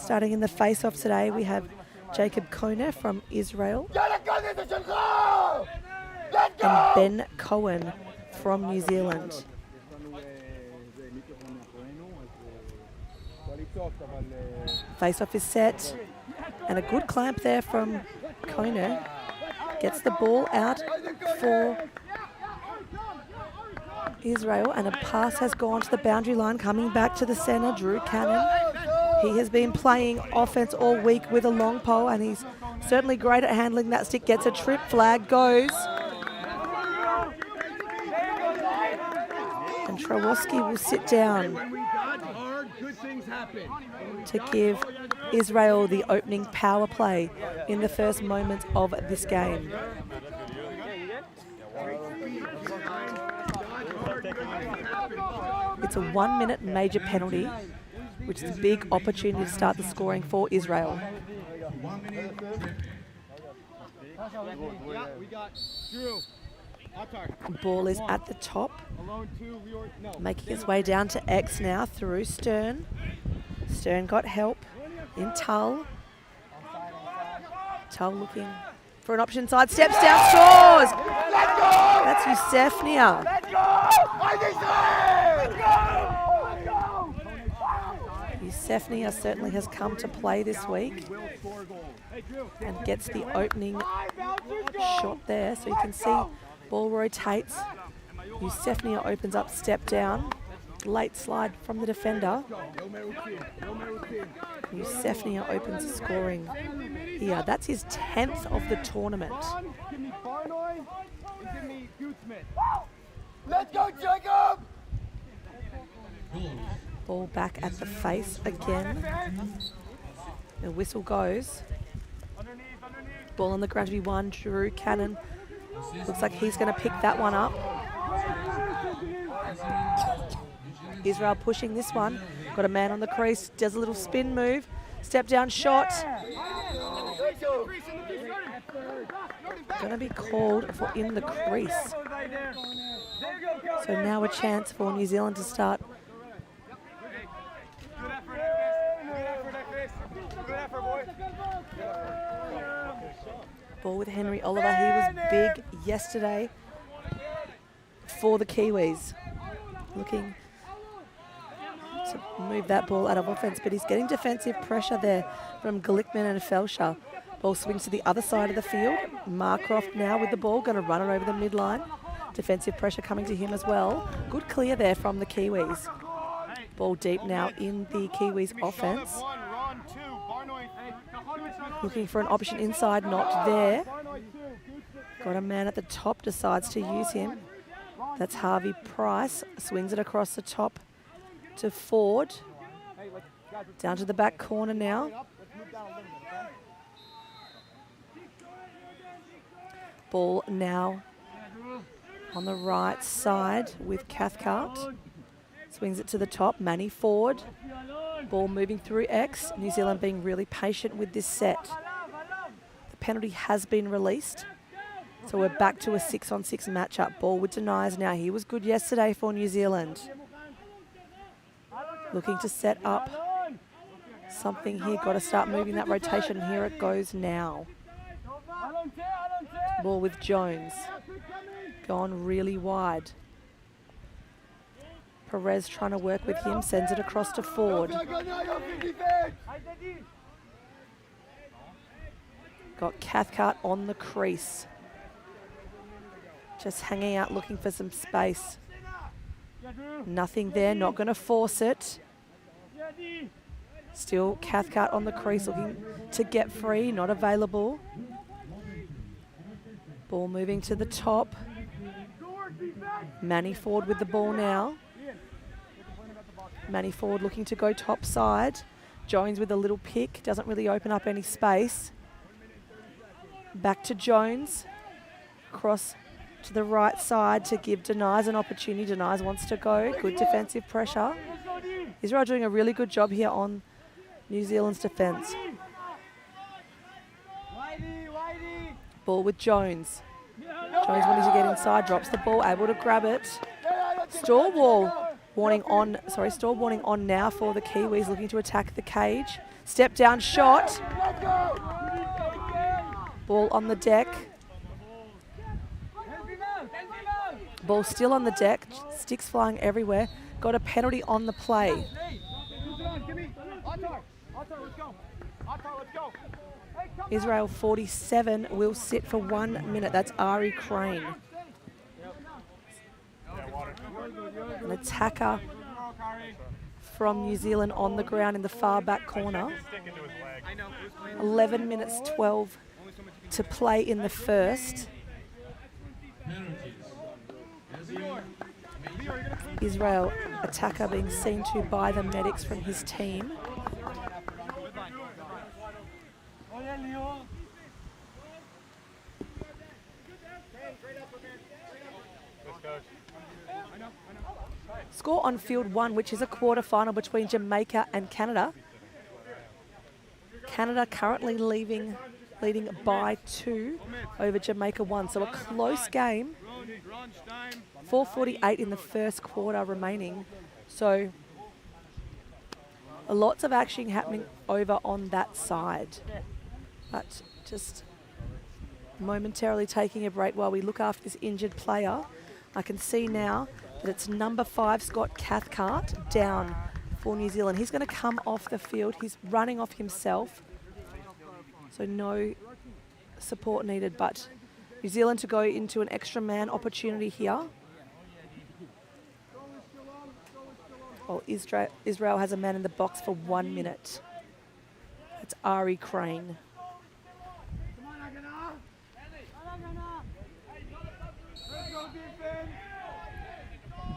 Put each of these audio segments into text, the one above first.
Starting in the face-off today, we have Jacob Kone from Israel and Ben Cohen from New Zealand. Face-off is set, and a good clamp there from Kone. Gets the ball out for Israel, and a pass has gone to the boundary line. Coming back to the centre, Drew Cannon. He has been playing offense all week with a long pole, and he's certainly great at handling that stick. Gets a trip, flag goes. And Trawoski will sit down to give Israel the opening power play in the first moments of this game. It's a 1-minute major penalty, which is a big opportunity to start the scoring for Israel. Ball is at the top, making its way down to X now through Stern. Stern got help in Tull. Tull looking for an option side, steps down, scores! That's Eusefnia. Eusefnia certainly has come to play this week and gets the opening shot there. So you can see ball rotates. Eusefnia opens up, step down. Late slide from the defender. Eusefnia opens scoring here. That's his 10th of the tournament. Let's go, Jacob! Ball back at the face again. The whistle goes. Ball on the ground to be won. Drew Cannon looks like he's going to pick that one up. Israel pushing this one. Got a man on the crease. Does a little spin move. Step down shot. Going to be called for in the crease. So now a chance for New Zealand to start. Ball with Henry Oliver. He was big yesterday for the Kiwis. Looking to move that ball out of offense, but he's getting defensive pressure there from Glickman and Felscher. Ball swings to the other side of the field. Marcroft now with the ball, going to run it over the midline. Defensive pressure coming to him as well. Good clear there from the Kiwis. Ball deep now in the Kiwis offense. Looking for an option inside, not there. Got a man at the top, decides to use him. That's Harvey Price. Swings it across the top to Ford. Down to the back corner now. Ball now on the right side with Cathcart. Swings it to the top, Manny Ford. Ball moving through X. New Zealand being really patient with this set. The penalty has been released. So we're back to a 6-on-6 matchup. Ball with Denies now. He was good yesterday for New Zealand. Looking to set up something here. Got to start moving that rotation. Here it goes now. Ball with Jones. Gone really wide. Perez trying to work with him. Sends it across to Ford. Got Cathcart on the crease. Just hanging out, looking for some space. Nothing there, not going to force it. Still Cathcart on the crease, looking to get free, not available. Ball moving to the top. Manny Ford with the ball now. Manny Ford looking to go top side. Jones with a little pick, doesn't really open up any space. Back to Jones. Cross to the right side to give Denies an opportunity. Denies wants to go. Good defensive pressure. Israel doing a really good job here on New Zealand's defence. Ball with Jones. Jones wanting to get inside, drops the ball, able to grab it. Stallwell Warning on, stall warning on now for the Kiwis looking to attack the cage. Step down shot. Ball on the deck. Ball still on the deck. Sticks flying everywhere. Got a penalty on the play. Israel 47 will sit for 1 minute. That's Ari Crane. An attacker from New Zealand on the ground in the far back corner. 11 minutes 12 to play in the first. Israel attacker being seen to by the medics from his team. Score on field 1, which is a quarter-final between Jamaica and Canada. Canada currently leading by 2 over Jamaica 1. So a close game. 4:48 in the first quarter remaining. So lots of action happening over on that side. But just momentarily taking a break while we look after this injured player. I can see now that it's number 5, Scott Cathcart, down for New Zealand. He's going to come off the field. He's running off himself. So no support needed, but New Zealand to go into an extra man opportunity here. Well, Israel has a man in the box for 1 minute. It's Ari Crane.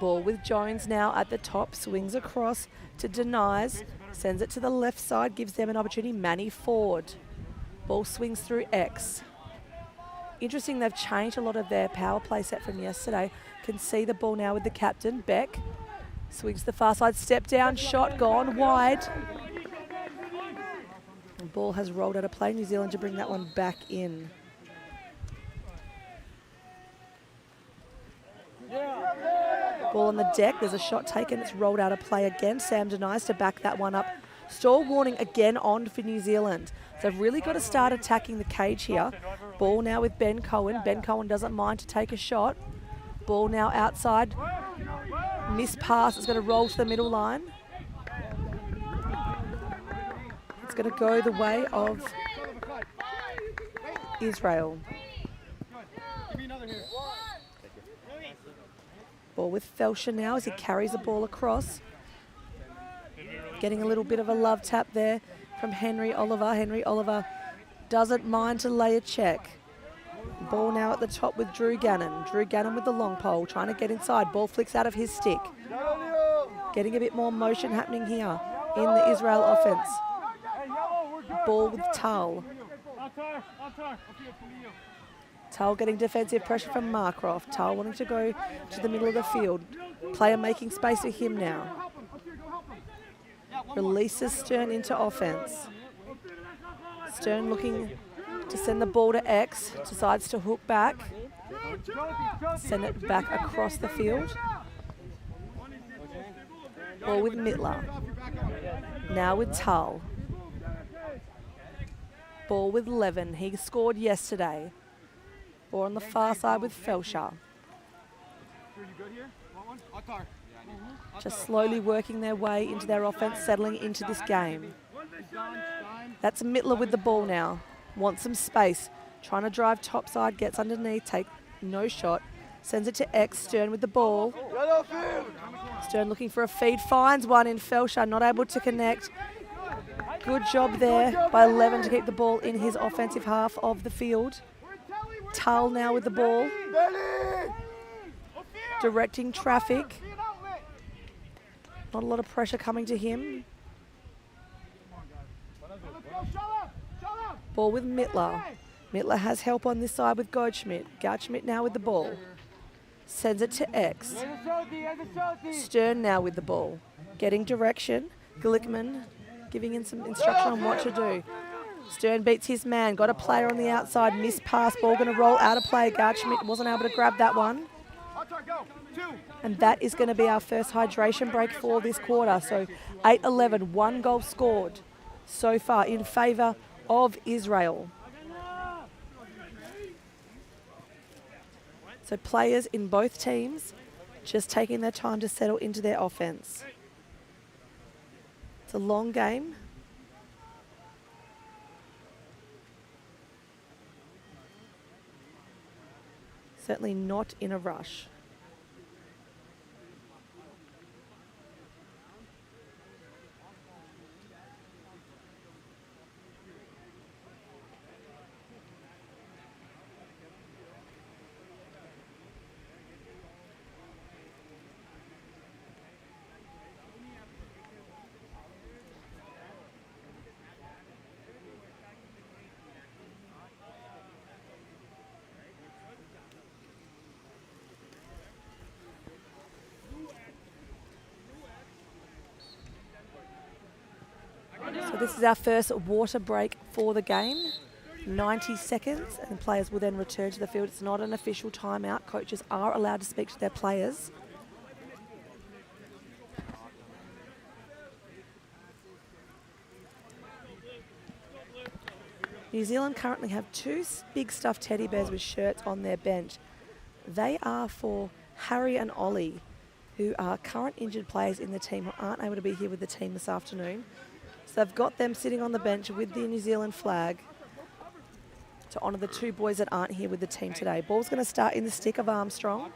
Ball with Jones now at the top, swings across to Denies, sends it to the left side, gives them an opportunity. Manny Ford. Ball swings through X. Interesting, they've changed a lot of their power play set from yesterday. Can see the ball now with the captain, Beck. Swings to the far side, step down, shot gone wide. The ball has rolled out of play. New Zealand to bring that one back in. Ball on the deck, there's a shot taken, it's rolled out of play again. Sam Denies to back that one up. Stall warning again on for New Zealand. So they've really got to start attacking the cage here. Ball now with Ben Cohen. Ben Cohen doesn't mind to take a shot. Ball now outside. Missed pass, it's going to roll to the middle line. It's going to go the way of Israel. Ball with Felsher now as he carries the ball across. Getting a little bit of a love tap there from Henry Oliver. Henry Oliver doesn't mind to lay a check. Ball now at the top with Drew Gannon. Drew Gannon with the long pole, trying to get inside. Ball flicks out of his stick. Getting a bit more motion happening here in the Israel offense. Ball with Tull. Tull getting defensive pressure from Markroft. Tull wanting to go to the middle of the field. Player making space for him now. Releases Stern into offense. Stern looking to send the ball to X. Decides to hook back. Send it back across the field. Ball with Mittler. Now with Tull. Ball with Levin. He scored yesterday. Or on the far side with Felsher. Just slowly working their way into their offense, settling into this game. That's Mittler with the ball now. Wants some space. Trying to drive topside, gets underneath, take no shot. Sends it to X, Stern with the ball. Stern looking for a feed, finds one in Felsher, not able to connect. Good job there by Levin to keep the ball in his offensive half of the field. Tull now with the ball. Directing traffic. Not a lot of pressure coming to him. Ball with Mittler. Mittler has help on this side with Goldschmidt. Goldschmidt now with the ball. Sends it to X. Stern now with the ball. Getting direction. Glickman giving him some instruction on what to do. Stern beats his man. Got a player on the outside. Missed pass. Ball going to roll out of play. Goldschmidt wasn't able to grab that one. And that is going to be our first hydration break for this quarter. So 8-11, 1 goal scored so far in favour of Israel. So players in both teams just taking their time to settle into their offense. It's a long game. Certainly not in a rush. So this is our first water break for the game. 90 seconds, and players will then return to the field. It's not an official timeout. Coaches are allowed to speak to their players. New Zealand currently have 2 big stuffed teddy bears with shirts on their bench. They are for Harry and Ollie, who are current injured players in the team who aren't able to be here with the team this afternoon. So they've got them sitting on the bench with the New Zealand flag to honour the 2 boys that aren't here with the team today. Ball's going to start in the stick of Armstrong.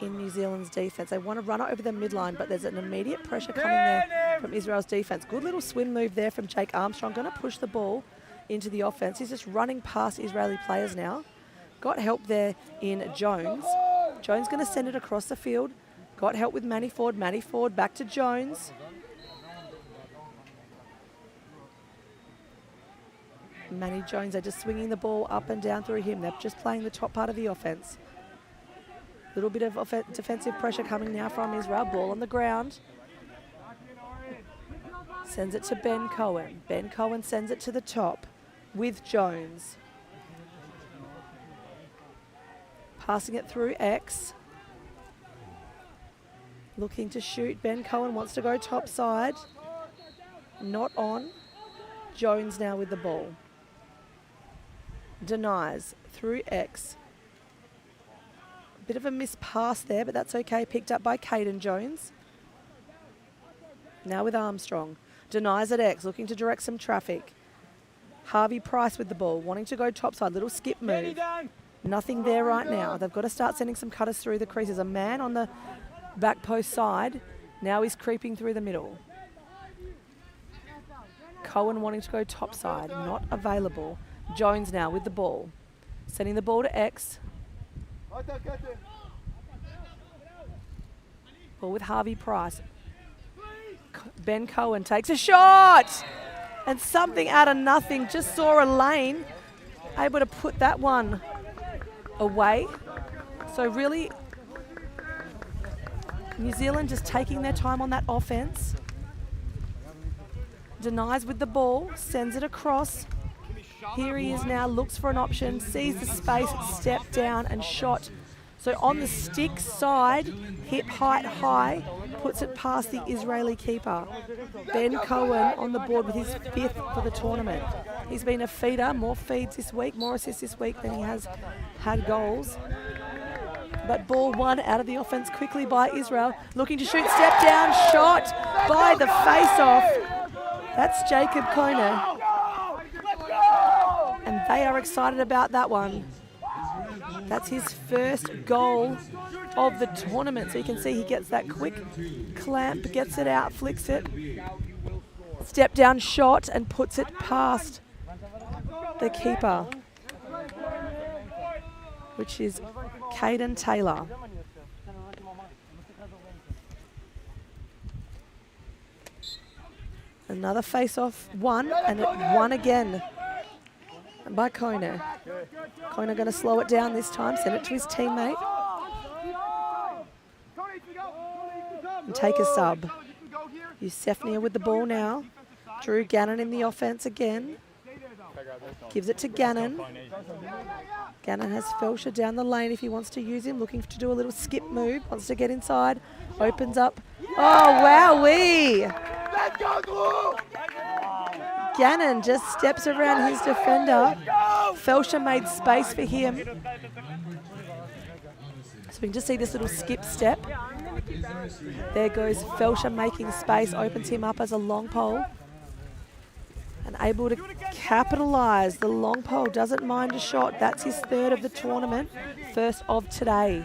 In New Zealand's defence. They want to run it over the midline, but there's an immediate pressure coming there from Israel's defence. Good little swim move there from Jake Armstrong. Going to push the ball into the offence. He's just running past Israeli players now. Got help there in Jones. Jones going to send it across the field. Got help with Manny Ford. Manny Ford back to Jones. Manny Jones, they're just swinging the ball up and down through him. They're just playing the top part of the offence. Little bit of defensive pressure coming now from Israel. Ball on the ground. Sends it to Ben Cohen. Ben Cohen sends it to the top with Jones. Passing it through X. Looking to shoot. Ben Cohen wants to go top side. Not on. Jones now with the ball. Denies through X. Bit of a missed pass there, but that's okay. Picked up by Caden Jones. Now with Armstrong. Denies at X, looking to direct some traffic. Harvey Price with the ball, wanting to go topside. Little skip move. Nothing there right now. They've got to start sending some cutters through the creases. A man on the back post side. Now he's creeping through the middle. Cohen wanting to go topside. Not available. Jones now with the ball. Sending the ball to X. Ball with Harvey Price. Ben Cohen takes a shot! And something out of nothing. Just saw a lane. Able to put that one away. So really, New Zealand just taking their time on that offense. Denies with the ball. Sends it across. Here he is now, looks for an option, sees the space, step down and shot. So on the stick side, hip height high, puts it past the Israeli keeper. Ben Cohen on the board with his 5th for the tournament. He's been a feeder, more feeds this week, more assists this week than he has had goals. But ball won out of the offense quickly by Israel. Looking to shoot, step down, shot by the face-off. That's Jacob Kona. And they are excited about that one. That's his first goal of the tournament. So you can see he gets that quick clamp, gets it out, flicks it. Step down shot and puts it past the keeper, which is Caden Taylor. Another face-off won, and it won again by Kona. Kona going to slow it down this time, send it to his teammate. And take a sub. Eusefnia with the ball now. Drew Gannon in the offense again. Gives it to Gannon. Gannon has Felsher down the lane if he wants to use him. Looking to do a little skip move. Wants to get inside. Opens up. Oh, wowee! Gannon just steps around his defender. Felsher made space for him. So we can just see this little skip step. There goes Felsher making space, opens him up as a long pole. And able to capitalise. The long pole doesn't mind a shot. That's his third of the tournament, first of today.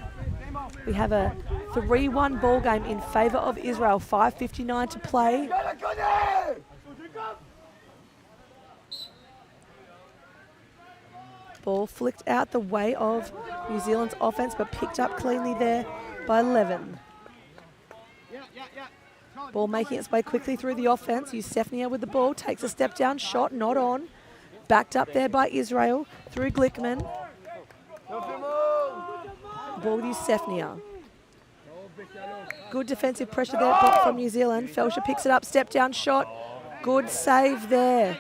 We have a 3-1 ball game in favour of Israel. 5:59 to play. Ball flicked out the way of New Zealand's offence, but picked up cleanly there by 11. Ball making its way quickly through the offence. Yusefnia with the ball, takes a step down, shot not on. Backed up there by Israel through Glickman. Ball with Yusefnia. Good defensive pressure there from New Zealand. Felsher picks it up, step down shot. Good save there.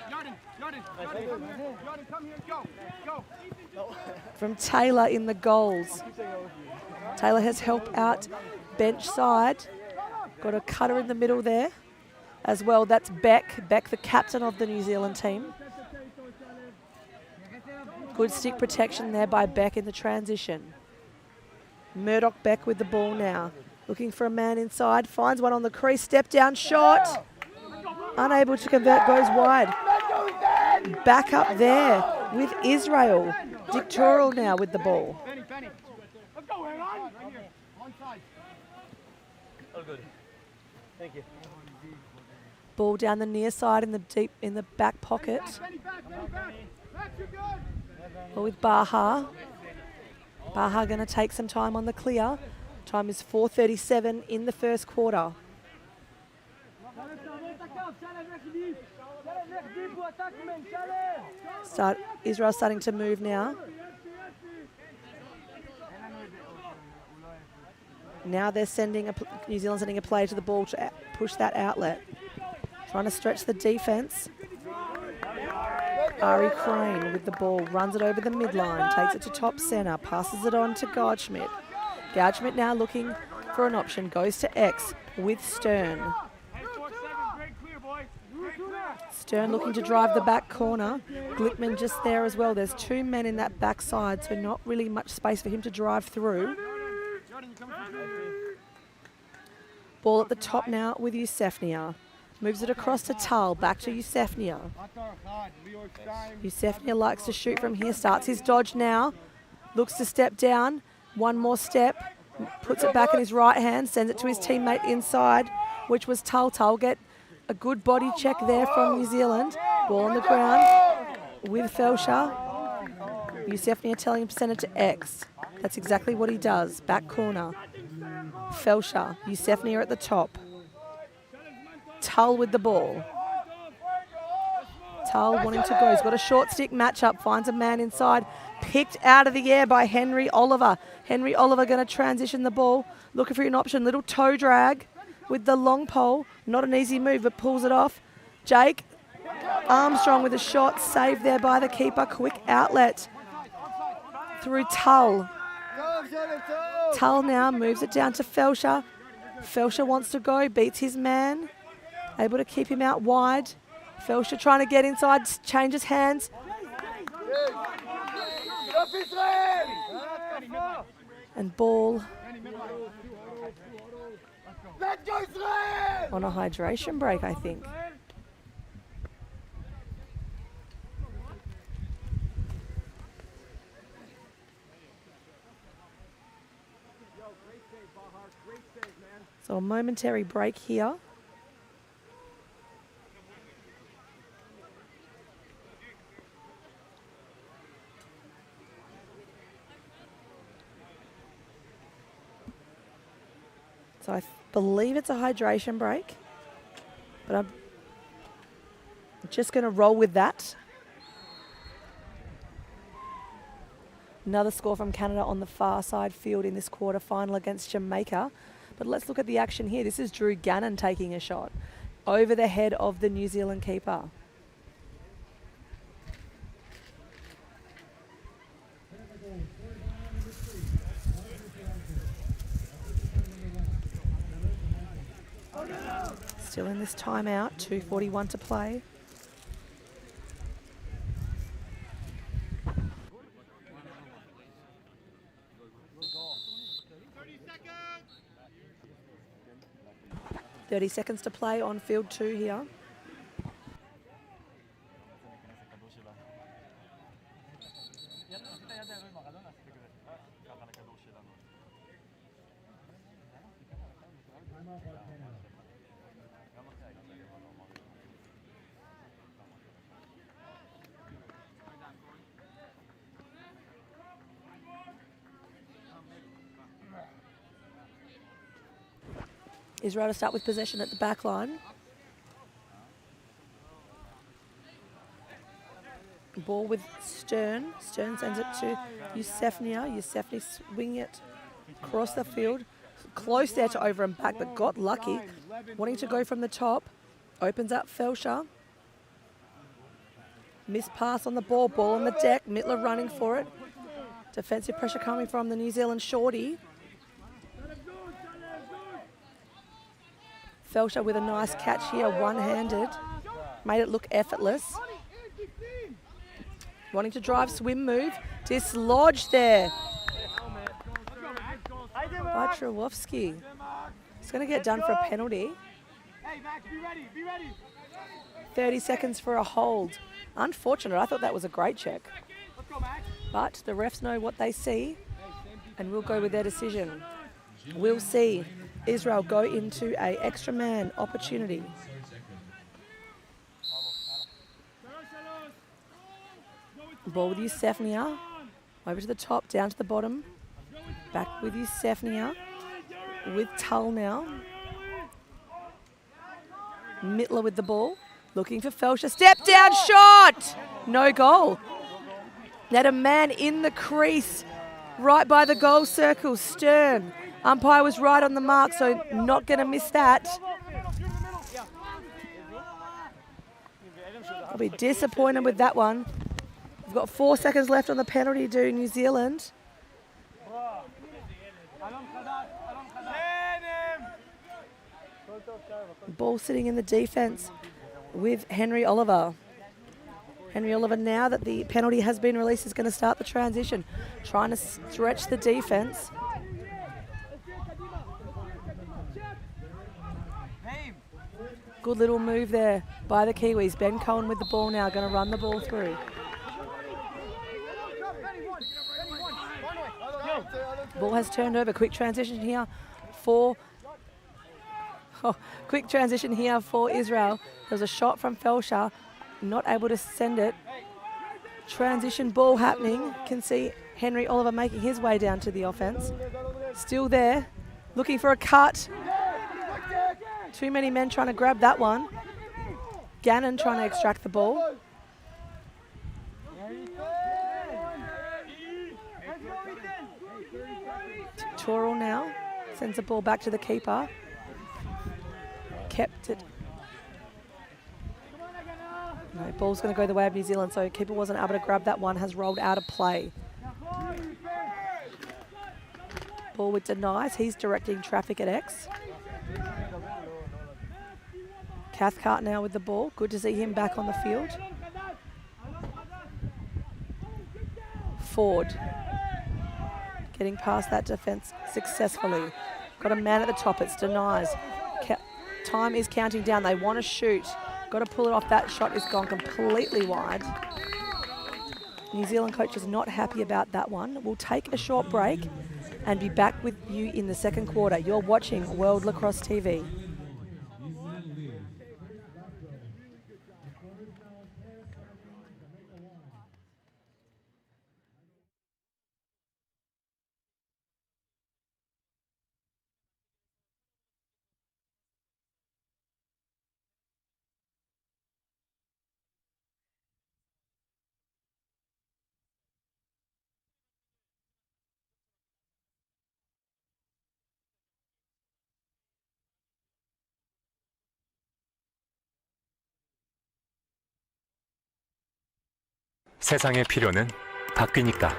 From Taylor in the goals. Taylor has helped out bench side. Got a cutter in the middle there as well. That's Beck. Beck, the captain of the New Zealand team. Good stick protection there by Beck in the transition. Murdoch Beck with the ball now. Looking for a man inside. Finds one on the crease. Step down shot. Unable to convert. Goes wide. Back up there with Israel. Dictorial now with the ball. Thank you. Ball down the near side in the back pocket. Ball with Baha. Baha going to take some time on the clear. Time is 4:37 in the first quarter. Israel starting to move now. Now they're sending New Zealand sending a play to the ball to push that outlet. Trying to stretch the defence. Ari Crane with the ball, runs it over the midline, takes it to top centre, passes it on to Goudsmit. Goudsmit now looking for an option, goes to X with Stern. Stern looking to drive the back corner. Glickman just there as well. There's two men in that back side, so not really much space for him to drive through. Ball at the top now with Yusefnia. Moves it across to Tal, back to Yusefnia. Yusefnia likes to shoot from here, starts his dodge now. Looks to step down, one more step. Puts it back in his right hand, sends it to his teammate inside, which was Tal. Tal get a good body check there from New Zealand. Ball on the ground with Felsher. Yusefnia telling him to send it to X. That's exactly what he does. Back corner. Felsher. Yusefnia at the top. Tull with the ball. Tull wanting to go. He's got a short stick matchup. Finds a man inside. Picked out of the air by Henry Oliver. Henry Oliver going to transition the ball. Looking for an option. Little toe drag with the long pole. Not an easy move, but pulls it off. Jake Armstrong with a shot. Saved there by the keeper. Quick outlet through Tull. Tull now moves it down to Felsher. Felsher wants to go. Beats his man. Able to keep him out wide. Felsher trying to get inside. Changes hands. And ball on a hydration break, I think. So a momentary break here. So I believe it's a hydration break, but I'm just going to roll with that. Another score from Canada on the far side field in this quarterfinal against Jamaica. But let's look at the action here. This is Drew Gannon taking a shot over the head of the New Zealand keeper. Still in this timeout, 2:41 to play. .30 seconds to play on field 2 here. Israel to start with possession at the back line. Ball with Stern. Stern sends it to Yusefnia. Yusefnia swinging it across the field. Close there to over and back, but got lucky. Wanting to go from the top. Opens up Felsher. Missed pass on the ball. Ball on the deck. Mittler running for it. Defensive pressure coming from the New Zealand shorty. Felsher with a nice catch here, one-handed. Made it look effortless. Wanting to drive, swim move. Dislodged there by Trewowski. It's going to get done for a penalty. 30 seconds for a hold. Unfortunate. I thought that was a great check. But the refs know what they see and will go with their decision. We'll see Israel go into a extra man opportunity. Ball with Yusefnia. Over to the top, down to the bottom. Back with Yusefnia. With Tull now. Mittler with the ball. Looking for Felsher. Step down shot! No goal. They had a man in the crease right by the goal circle. Stern. Umpire was right on the mark, so not going to miss that. I'll be disappointed with that one. We've got 4 seconds left on the penalty to New Zealand. Ball sitting in the defence with Henry Oliver. Henry Oliver, now that the penalty has been released, is going to start the transition. Trying to stretch the defence. Good little move there by the Kiwis. Ben Cohen with the ball now, going to run the ball through. Ball has turned over. Quick transition here for Israel. There's a shot from Felsher, not able to send it. Transition ball happening. Can see Henry Oliver making his way down to the offense. Still there, looking for a cut. Too many men trying to grab that one. Gannon trying to extract the ball. Toral now sends the ball back to the keeper. Kept it. No, ball's going to go the way of New Zealand, so keeper wasn't able to grab that one, has rolled out of play. Ball with Denies, he's directing traffic at X. Cathcart now with the ball. Good to see him back on the field. Ford getting past that defence successfully. Got a man at the top, it's Denies. Time is counting down, they want to shoot. Got to pull it off, that shot is gone completely wide. New Zealand coach is not happy about that one. We'll take a short break and be back with you in the second quarter. You're watching World Lacrosse TV. 세상의 필요는 바뀌니까.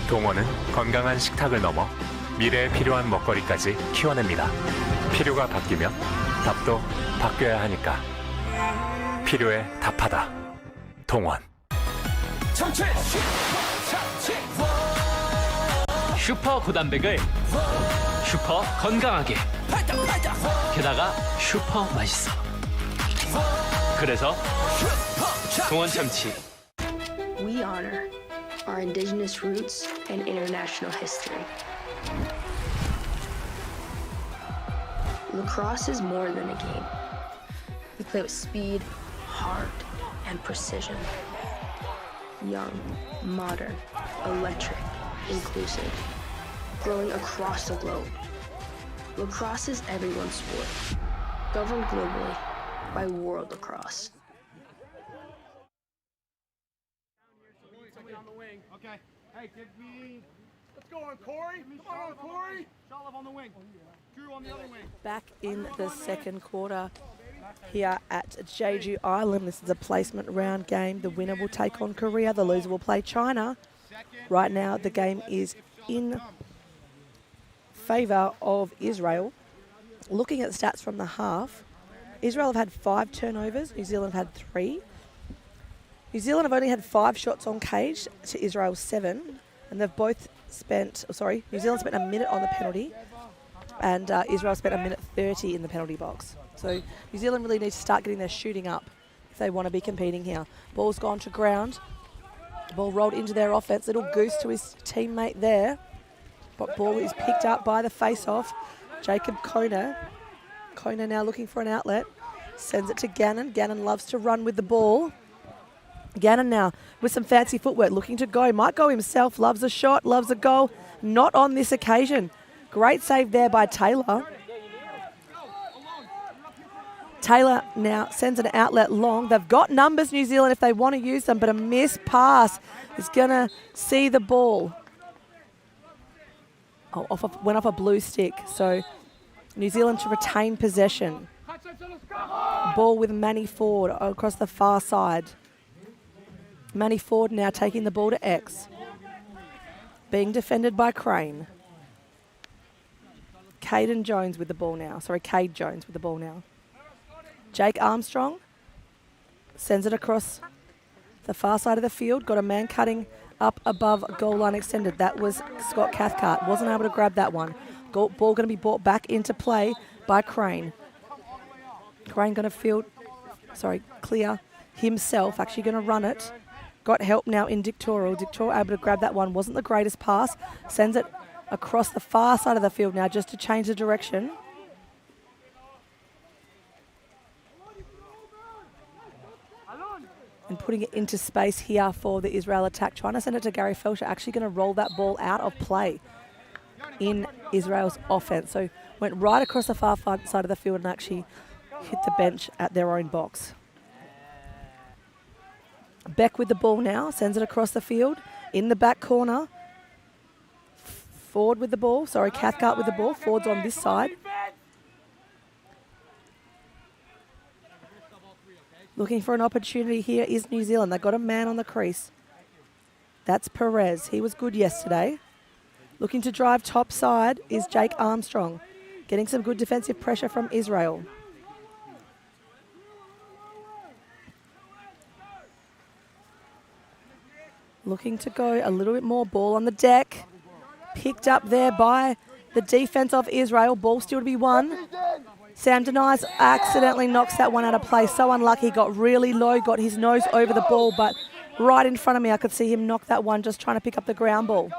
동원은 건강한 식탁을 넘어 미래에 필요한 먹거리까지 키워냅니다. 필요가 바뀌면 답도 바뀌어야 하니까. 필요에 답하다. 동원. 슈퍼 고단백을 슈퍼 건강하게, 게다가 슈퍼 맛있어. 그래서 동원 참치. We honor our indigenous roots and international history. Lacrosse is more than a game. We play with speed, heart, and precision. Young, modern, electric, inclusive, growing across the globe. Lacrosse is everyone's sport, governed globally by World Lacrosse. Okay. Hey, give me. Let's go on, Corey. Come on, Corey. Oliver on the wing. Drew on the other wing. Back in the second quarter here at Jeju Island. This is a placement round game. The winner will take on Korea. The loser will play China. Right now, the game is in favour of Israel. Looking at the stats from the half, Israel have had 5 turnovers. New Zealand have had 3. New Zealand have only had 5 shots on cage to Israel's 7. And they've both spent, New Zealand spent a minute on the penalty. And Israel spent a minute 30 in the penalty box. So New Zealand really needs to start getting their shooting up if they want to be competing here. Ball's gone to ground. Ball rolled into their offense. Little goose to his teammate there. But ball is picked up by the face-off. Jacob Kona. Kona now looking for an outlet. Sends it to Gannon. Gannon loves to run with the ball. Gannon now with some fancy footwork, looking to go. Might go himself. Loves a shot, loves a goal. Not on this occasion. Great save there by Taylor. Taylor now sends an outlet long. They've got numbers, New Zealand, if they want to use them, but a missed pass is going to see the ball. Oh, went off a blue stick. So New Zealand to retain possession. Ball with Manny Ford across the far side. Manny Ford now taking the ball to X. Being defended by Crane. Cade Jones with the ball now. Jake Armstrong sends it across the far side of the field. Got a man cutting up above goal line extended. That was Scott Cathcart. Wasn't able to grab that one. Ball going to be brought back into play by Crane. Crane going to clear himself. Actually going to run it. Got help now in Dictorial. Dictorial able to grab that one. Wasn't the greatest pass. Sends it across the far side of the field now just to change the direction. And putting it into space here for the Israel attack. Trying to send it to Gary Felcher. Actually going to roll that ball out of play in Israel's offense. So went right across the far side of the field and actually hit the bench at their own box. Beck with the ball now. Sends it across the field. In the back corner. Ford with the ball. Cathcart with the ball. Ford's on this side. Looking for an opportunity here is New Zealand. They've got a man on the crease. That's Perez. He was good yesterday. Looking to drive top side is Jake Armstrong. Getting some good defensive pressure from Israel. Looking to go a little bit more. Ball on the deck. Picked up there by the defense of Israel. Ball still to be won. Sam Denies accidentally knocks that one out of play. So unlucky. Got really low. Got his nose over the ball. But right in front of me, I could see him knock that one just trying to pick up the ground ball.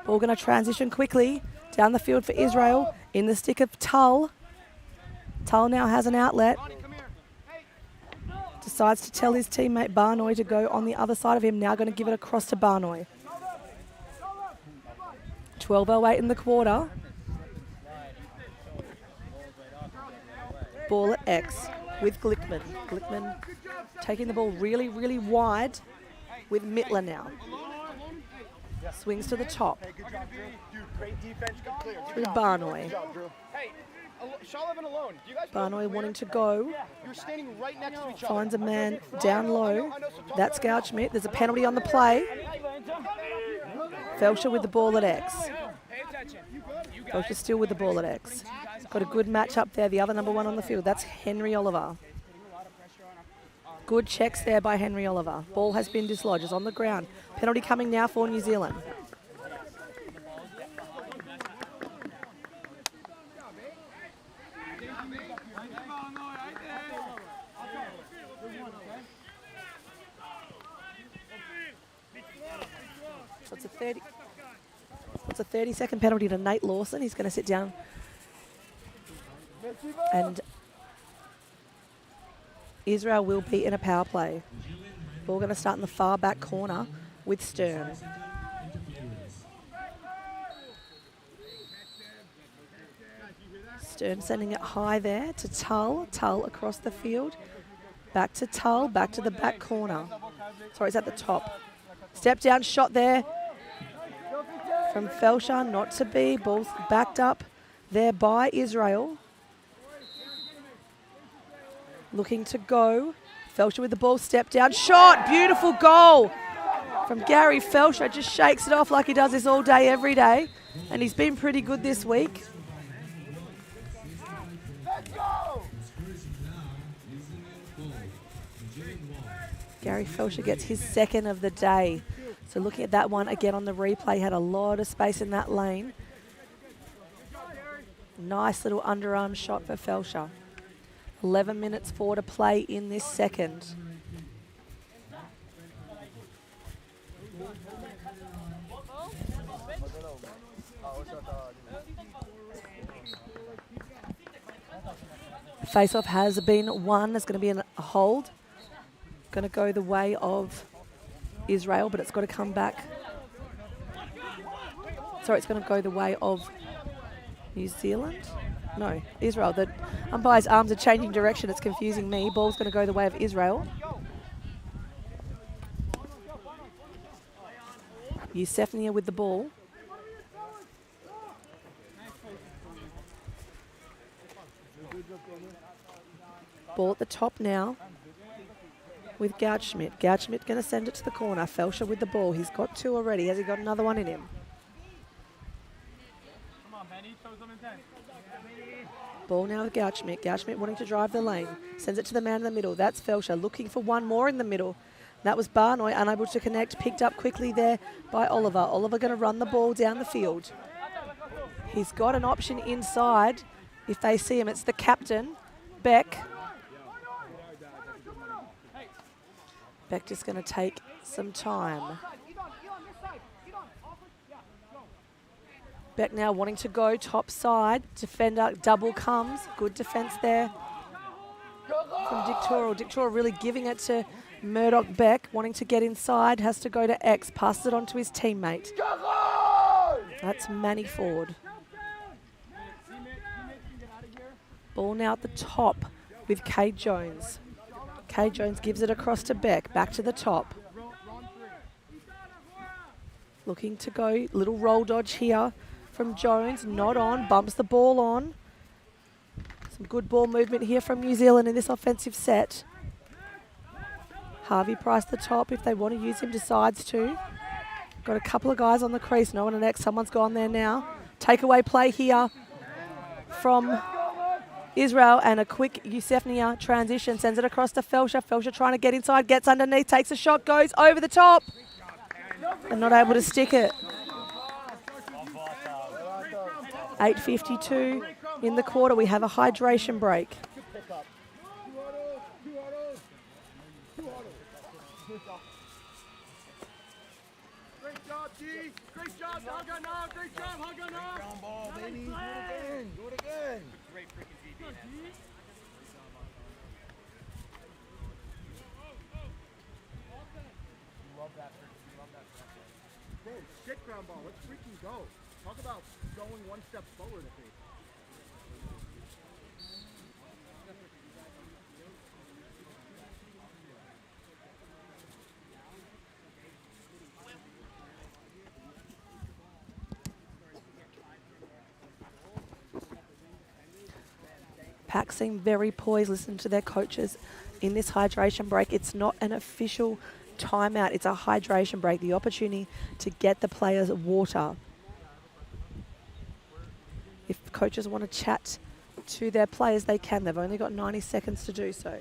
Ball going to transition quickly down the field for Israel. In the stick of Tull. Tull now has an outlet. Decides to tell his teammate Barnoy to go on the other side of him. Now going to give it across to Barnoy. 12:08 in the quarter. Ball at X with Glickman. Glickman taking the ball really, really wide with Mittler now. Swings to the top. Through Barnoy. Barnoy wanting to go. Finds a man down low. That's Gouchmit. There's a penalty on the play. Felcher with the ball at X. Felcher still with the ball at X. Got a good match up there, the other number 1 on the field. That's Henry Oliver. Good checks there by Henry Oliver. Ball has been dislodged. It's on the ground. Penalty coming now for New Zealand. So it's a 30-second penalty to Nate Lawson. He's going to sit down. And Israel will be in a power play. Ball going to start in the far back corner with Stern. Stern sending it high there to Tull. Tull across the field. Back to Tull, back to the back corner. Sorry, it's at the top. Step down shot there from Felsha, not to be. Ball's backed up there by Israel. Looking to go. Felsha with the ball, step down, shot, beautiful goal from Gary Felsha. Just shakes it off like he does this all day, every day. And he's been pretty good this week. Gary Felsha gets his 2nd of the day. So looking at that one again on the replay, had a lot of space in that lane. Nice little underarm shot for Felsha. 11 minutes 4 to play in this second. Face-off has been won. There's going to be a hold. Going to go the way of Israel, but it's got to come back. Sorry, it's going to go the way of New Zealand. No, Israel. The umpire's arms are changing direction. It's confusing me. Ball's going to go the way of Israel. Yusefnia with the ball. Ball at the top now with Gouchschmidt. Gouchschmidt going to send it to the corner. Felsha with the ball. He's got 2 already. Has he got another one in him? Ball now with Gouchschmidt. Gouchschmidt wanting to drive the lane. Sends it to the man in the middle. That's Felsha looking for one more in the middle. That was Barnoy, unable to connect. Picked up quickly there by Oliver. Oliver going to run the ball down the field. He's got an option inside. If they see him, it's the captain, Beck. Beck just going to take some time. Beck now wanting to go top side. Defender double comes. Good defence there from Dictoral. Dictoral really giving it to Murdoch. Beck wanting to get inside. Has to go to X. Passes it on to his teammate. That's Manny Ford. Ball now at the top with Kay Jones. Kay Jones gives it across to Beck. Back to the top. Looking to go. Little roll dodge here from Jones. Not on. Bumps the ball on. Some good ball movement here from New Zealand in this offensive set. Harvey Price the top. If they want to use him, decides to. Got a couple of guys on the crease. No one on X. Someone's gone there now. Takeaway play here from Israel, and a quick Yusefnia transition. Sends it across to Felsha. Felsha trying to get inside. Gets underneath. Takes a shot. Goes over the top. And not able to stick it. 8:52 in the quarter. We have a hydration break. Great job, G. Great job, Haganah. Great job, Haganah. Ground ball, baby. Do it again. Do it again. Great freaking DB. Love that. Love that. Bro, shit ground ball. Let's freaking go. Talk about going one step forward, I think. Pack seem very poised. Listen to their coaches in this hydration break. It's not an official timeout. It's a hydration break. The opportunity to get the players water. If coaches want to chat to their players they can. They've only got 90 seconds to do so.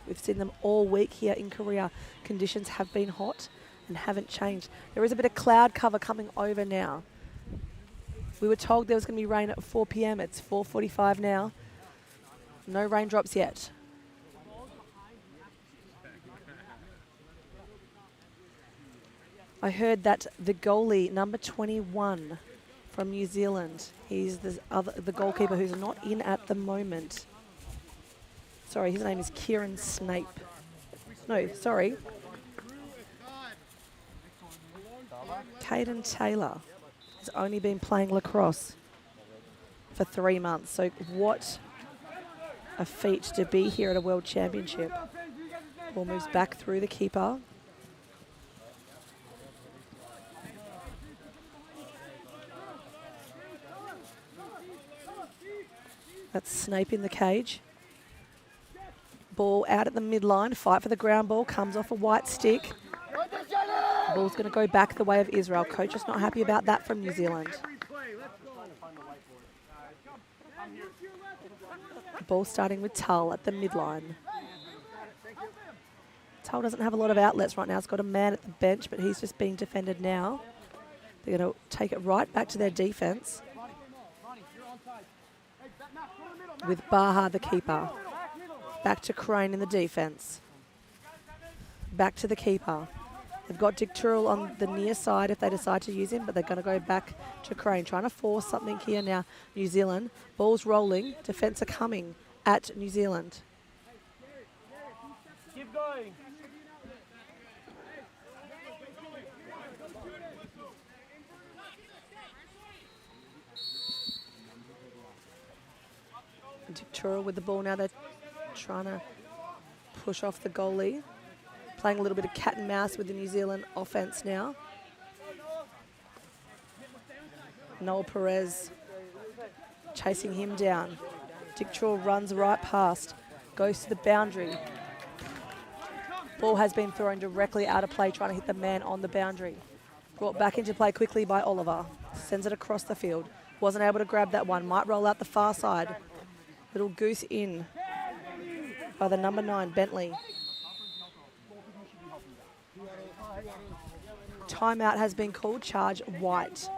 We've seen them all week here in Korea. Conditions have been hot and haven't changed. There is a bit of cloud cover coming over now. We were told there was going to be rain at 4 p.m. It's 4:45 now. No raindrops yet. I heard that the goalie, number 21 from New Zealand, he's the goalkeeper who's not in at the moment. Sorry, his name is Kieran Snape. No, sorry. Caden Taylor has only been playing lacrosse for 3 months. So what a feat to be here at a World Championship. Ball moves back through the keeper. That's Snape in the cage. Ball out at the midline. Fight for the ground ball. Comes off a white stick. The ball's going to go back the way of Israel. Coach is not happy about that from New Zealand. Ball starting with Tull at the midline. Tull doesn't have a lot of outlets right now. He's got a man at the bench, but he's just being defended now. They're going to take it right back to their defence. With Baha, the keeper. Back to Crane in the defence. Back to the keeper. They've got Dick Turrell on the near side if they decide to use him, but they're going to go back to Crane. Trying to force something here now. New Zealand. Ball's rolling. Defence are coming at New Zealand. Keep going. Dick Turrell with the ball now. They're trying to push off the goalie. Playing a little bit of cat and mouse with the New Zealand offense now. Noel Perez chasing him down. Dick Turrell runs right past, goes to the boundary. Ball has been thrown directly out of play, trying to hit the man on the boundary. Brought back into play quickly by Oliver. Sends it across the field. Wasn't able to grab that one. Might roll out the far side. Little goose in by the number 9, Bentley. Timeout has been called, charge white.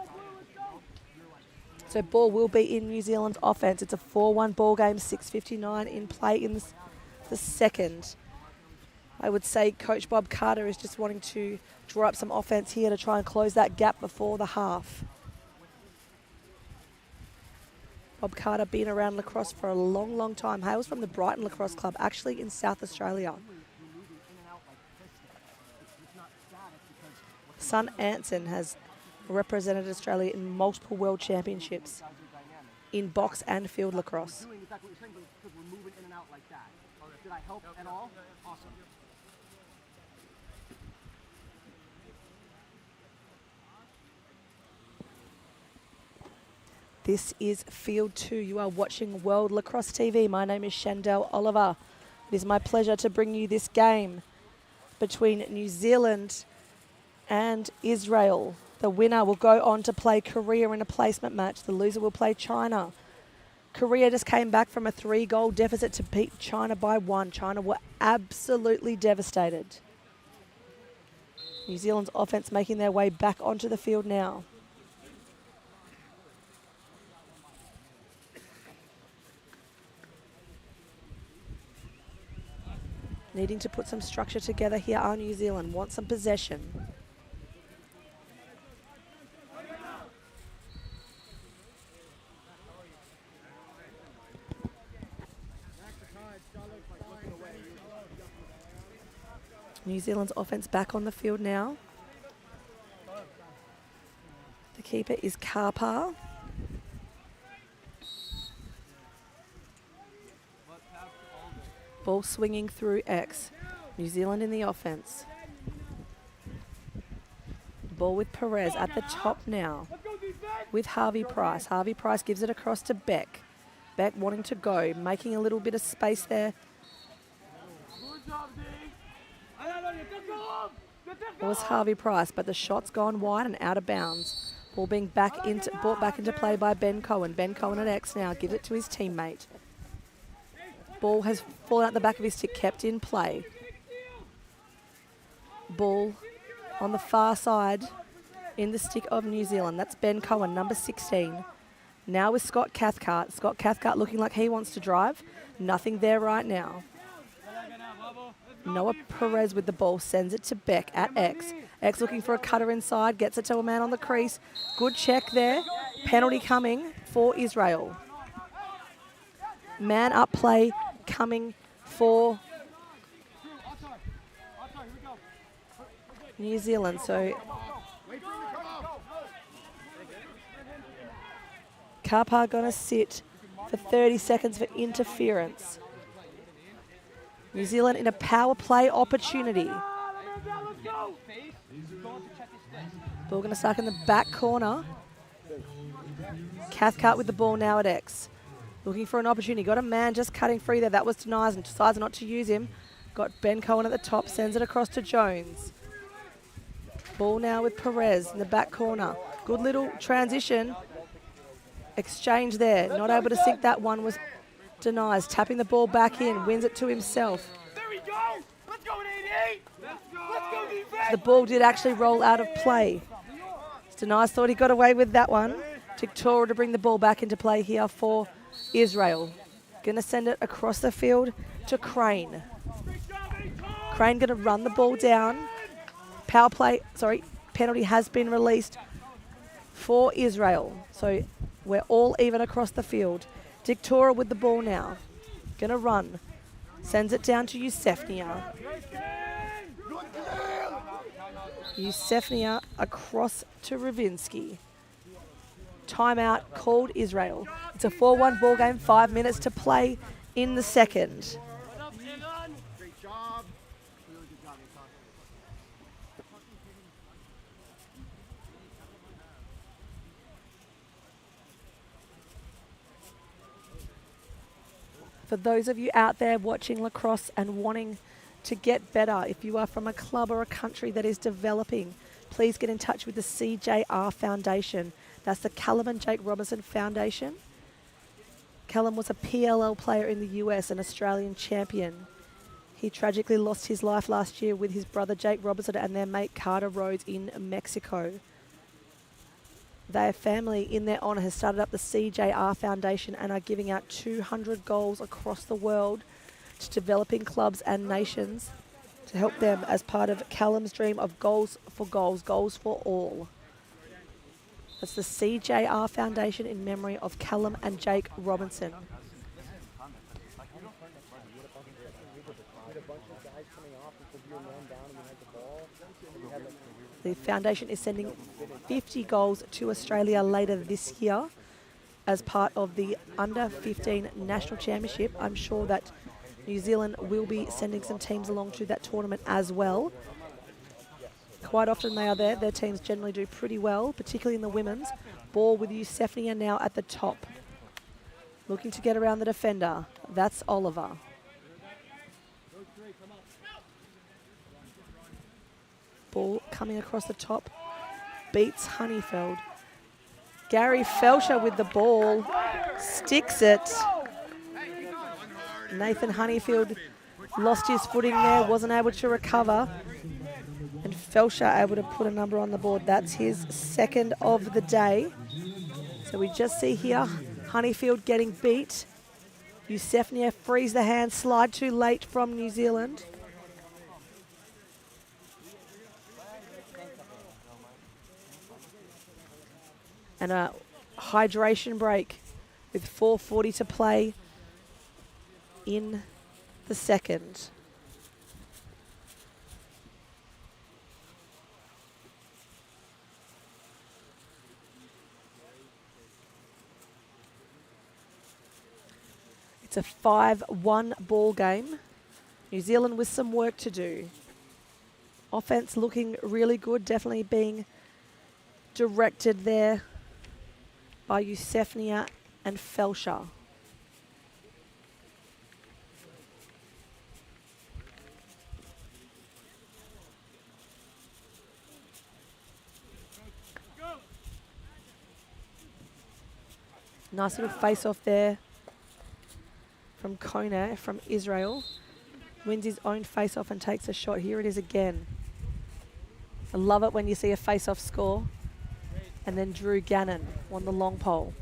So ball will be in New Zealand's offense. It's a 4-1 ball game, 6:59 in play in the second. I would say Coach Bob Carter is just wanting to draw up some offense here to try and close that gap before the half. Bob Carter been around lacrosse for a long, long time. Hails from the Brighton Lacrosse Club, actually in South Australia. Son Anson has represented Australia in multiple world championships in box and field lacrosse. Did I help at all? Awesome. This is Field 2. You are watching World Lacrosse TV. My name is Shendelle Oliver. It is my pleasure to bring you this game between New Zealand and Israel. The winner will go on to play Korea in a placement match. The loser will play China. Korea just came back from a 3-goal deficit to beat China by 1. China were absolutely devastated. New Zealand's offense making their way back onto the field now. Needing to put some structure together here are New Zealand. Want some possession. New Zealand's offense back on the field now. The keeper is Karpar. Ball swinging through X. New Zealand in the offense. Ball with Perez at the top now. With Harvey Price. Harvey Price gives it across to Beck. Beck wanting to go, making a little bit of space there. It was Harvey Price, but the shot's gone wide and out of bounds. Ball being brought back into play by Ben Cohen. Ben Cohen at X now, gives it to his teammate. Ball has fallen out the back of his stick, kept in play. Ball on the far side in the stick of New Zealand. That's Ben Cohen, number 16. Now with Scott Cathcart. Scott Cathcart looking like he wants to drive. Nothing there right now. Noah Perez with the ball, sends it to Beck at X. X looking for a cutter inside, gets it to a man on the crease. Good check there. Penalty coming for Israel. Man up play coming for New Zealand. So Kappa going to sit for 30 seconds for interference. New Zealand in a power play opportunity. Ball going to start in the back corner. Cathcart with the ball now at X. Looking for an opportunity. Got a man just cutting free there. That was denied and decides not to use him. Got Ben Cohen at the top. Sends it across to Jones. Ball now with Perez in the back corner. Good little transition. Exchange there. Not able to sink that one. Was denies. Tapping the ball back in. Wins it to himself. There we go. Let's go, 88. Let's go, defense. The ball did actually roll out of play. Denies thought he got away with that one. Victoria to bring the ball back into play here for Israel. Going to send it across the field to Crane. Crane going to run the ball down. Penalty has been released for Israel. So we're all even across the field. Victoria with the ball now. Going to run. Sends it down to Yusefnia. Yusefnia across to Ravinsky. Timeout called Israel. It's a 4-1 ball game, 5 minutes to play in the second. Great job. Really good job. For those of you out there watching lacrosse and wanting to get better, if you are from a club or a country that is developing, please get in touch with the CJR Foundation. That's the Callum and Jake Robinson Foundation. Callum was a PLL player in the US, an Australian champion. He tragically lost his life last year with his brother Jake Robinson and their mate Carter Rhodes in Mexico. Their family, in their honour, has started up the CJR Foundation and are giving out 200 goals across the world to developing clubs and nations to help them as part of Callum's dream of goals for all. That's the CJR Foundation in memory of Callum and Jake Robinson. The foundation is sending 50 goals to Australia later this year as part of the Under-15 National Championship. I'm sure that New Zealand will be sending some teams along to that tournament as well. Quite often they are there. Their teams generally do pretty well, particularly in the women's. Ball with Yusefnia now at the top. Looking to get around the defender. That's Oliver. Ball coming across the top. Beats Honeyfeld. Gary Felsher with the ball. Sticks it. Nathan Honeyfield lost his footing there. Wasn't able to recover. And Felsher able to put a number on the board. That's his second of the day. So we just see here Honeyfield getting beat. Yusefnia frees the hand. Slide too late from New Zealand. And a hydration break with 4:40 to play in the second. It's a 5-1 ball game. New Zealand with some work to do. Offense looking really good, definitely being directed there by Yusefnia and Felsher. Nice little face-off there from Kone from Israel. Wins his own face-off and takes a shot. Here it is again. I love it when you see a face-off score. And then Drew Gannon won the long pole.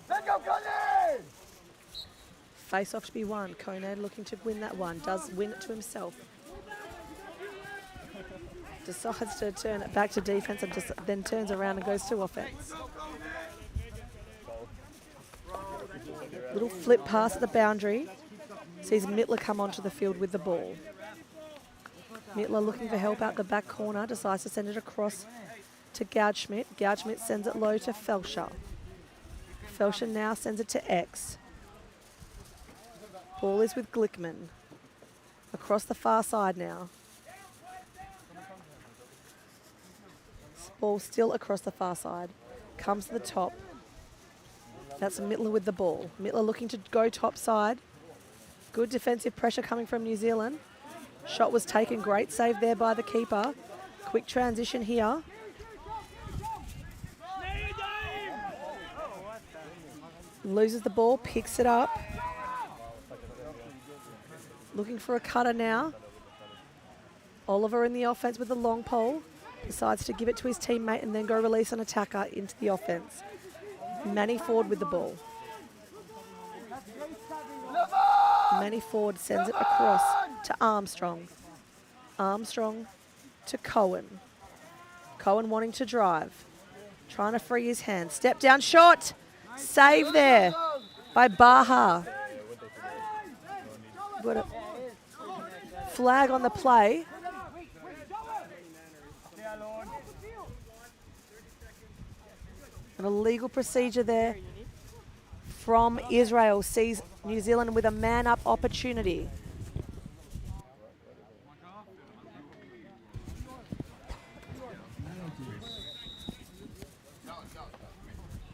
Let's go, Connie! Face-off to be won. Kone looking to win that one. Does win it to himself. Decides to turn it back to defense and just then turns around and goes to offense. Little flip pass at the boundary. Sees Mittler come onto the field with the ball. Mittler looking for help out the back corner. Decides to send it across to Gaudschmidt. Gaudschmidt sends it low to Felscher. Felscher now sends it to X. Ball is with Glickman. Across the far side now. Ball still across the far side. Comes to the top. That's Mittler with the ball. Mittler looking to go top side. Good defensive pressure coming from New Zealand. Shot was taken. Great save there by the keeper. Quick transition here. Loses the ball. Picks it up. Looking for a cutter now. Oliver in the offense with the long pole. Decides to give it to his teammate and then go release an attacker into the offense. Manny Ford with the ball. Manny Ford sends it across to Armstrong. Armstrong to Cohen. Cohen wanting to drive. Trying to free his hand. Step down shot. Save there by Baha. Got a flag on the play. An illegal procedure there from Israel sees New Zealand with a man-up opportunity.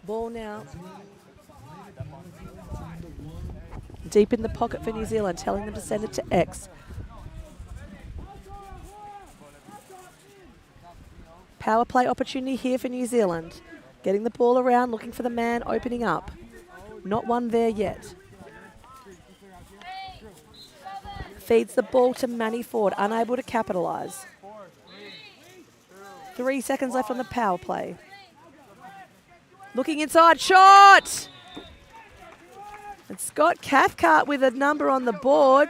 Ball now. Deep in the pocket for New Zealand, telling them to send it to X. Power play opportunity here for New Zealand. Getting the ball around, looking for the man opening up. Not one there yet. Feeds the ball to Manny Ford, unable to capitalise. 3 seconds left on the power play. Looking inside, shot! And Scott Cathcart with a number on the board.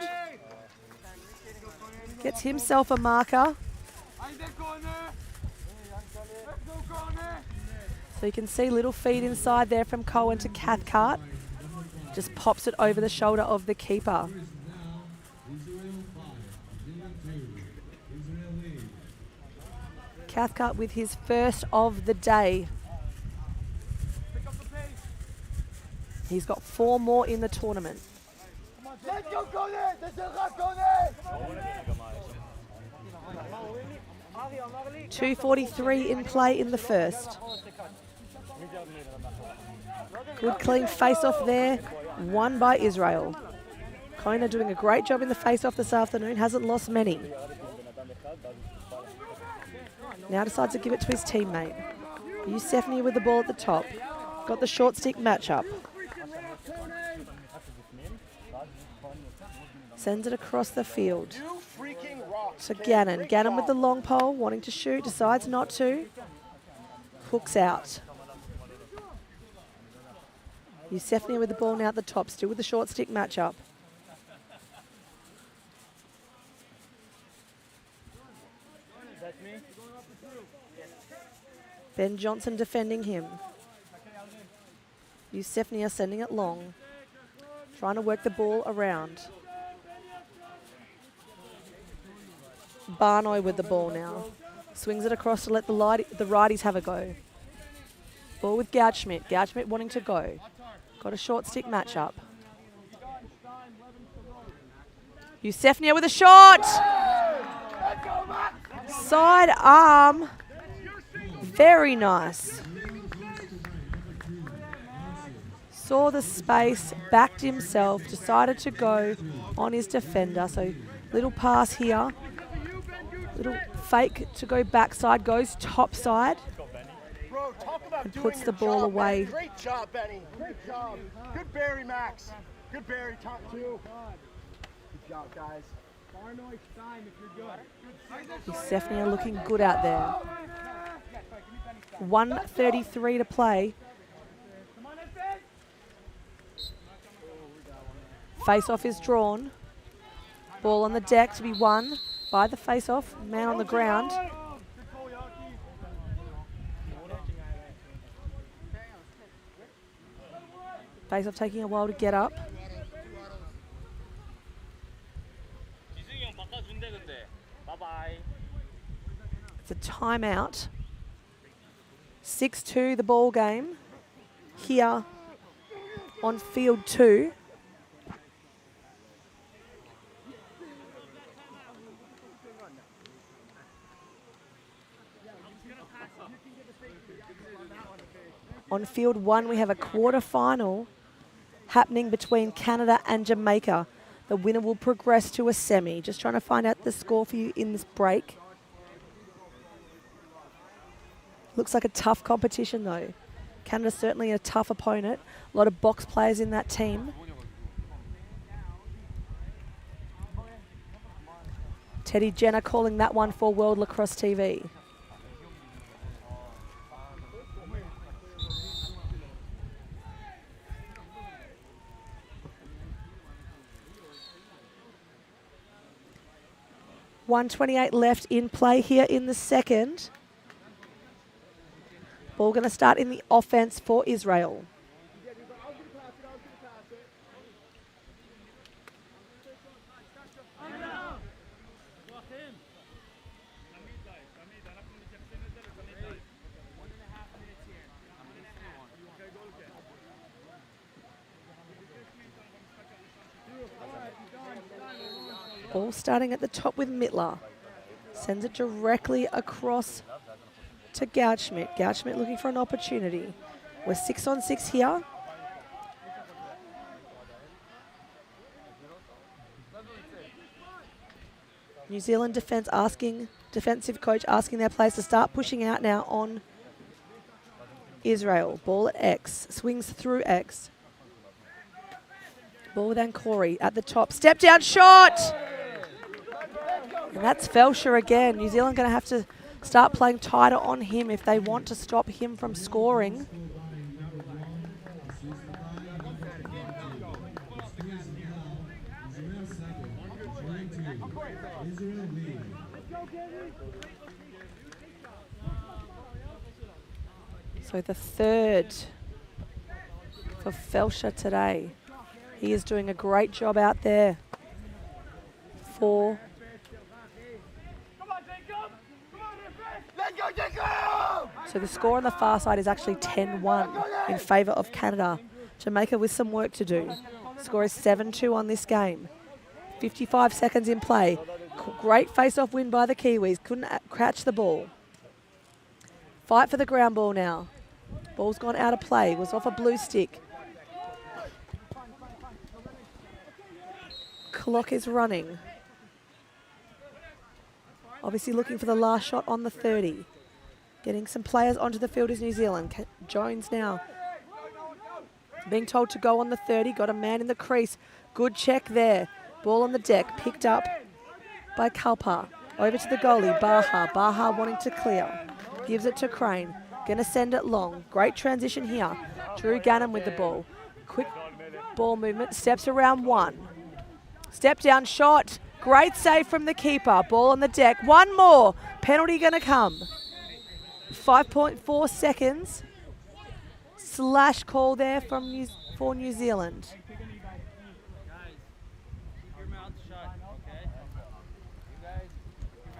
Gets himself a marker. So you can see little feed inside there from Cohen to Cathcart. Just pops it over the shoulder of the keeper. Cathcart with his first of the day. He's got 4 more in the tournament. Let's go, Connie! This is Connie! 2:43 in play in the first. Good clean face-off there, won by Israel. Kona doing a great job in the face-off this afternoon, hasn't lost many. Now decides to give it to his teammate. Youssefni with the ball at the top. Got the short stick matchup. Sends it across the field to Gannon. Gannon with the long pole, wanting to shoot, decides not to. Hooks out. Youssefni with the ball now at the top, still with the short stick matchup. Ben Johnson defending him. Youssefni are sending it long. Trying to work the ball around. Barnoy with the ball now. Swings it across to let the righties have a go. Ball with Gaudschmidt. Gaudschmidt wanting to go. Got a short stick matchup. Youssefni with a shot! Side arm. Very nice. saw the space, backed himself, decided to go on his defender. So little pass here, little fake to go backside, goes top side, Bro, talk about and doing puts your the ball job, away. Benny. Great job, Benny. Great job. Good Barry, Max. Good Barry, top 2. Good job, guys. He's definitely looking good out there. 1:33 to play. Face-off is drawn. Ball on the deck to be won by the face-off. Man on the ground. Face-off taking a while to get up. It's a timeout. 6-2 the ball game here on field 2. On field 1 we have a quarter-final happening between Canada and Jamaica. The winner will progress to a semi. Just trying to find out the score for you in this break. Looks like a tough competition though. Canada's certainly a tough opponent. A lot of box players in that team. Teddy Jenner calling that one for World Lacrosse TV. .128 left in play here in the second. Ball going to start in the offense for Israel. Ball starting at the top with Mittler. Sends it directly across to Goudschmidt. Goudschmidt looking for an opportunity. We're 6-on-6 here. New Zealand defensive coach asking their players to start pushing out now on Israel. Ball at X, swings through X. Ball with Ancori at the top. Step down shot! And that's Felsher again. New Zealand going to have to start playing tighter on him if they want to stop him from scoring. So the third for Felsher today. He is doing a great job out there for So the score on the far side is actually 10-1 in favour of Canada. Jamaica with some work to do. Score is 7-2 on this game. 55 seconds in play. Great face-off win by the Kiwis. Couldn't catch the ball. Fight for the ground ball now. Ball's gone out of play. Was off a blue stick. Clock is running. Obviously looking for the last shot on the 30. Getting some players onto the field is New Zealand. Jones now being told to go on the 30. Got a man in the crease. Good check there. Ball on the deck. Picked up by Kalpa. Over to the goalie, Baha. Baha wanting to clear. Gives it to Crane. Going to send it long. Great transition here. Drew Gannon with the ball. Quick ball movement. Steps around one. Step down shot. Great save from the keeper. Ball on the deck. One more. Penalty going to come. 5.4 seconds. Slash call there from for New Zealand.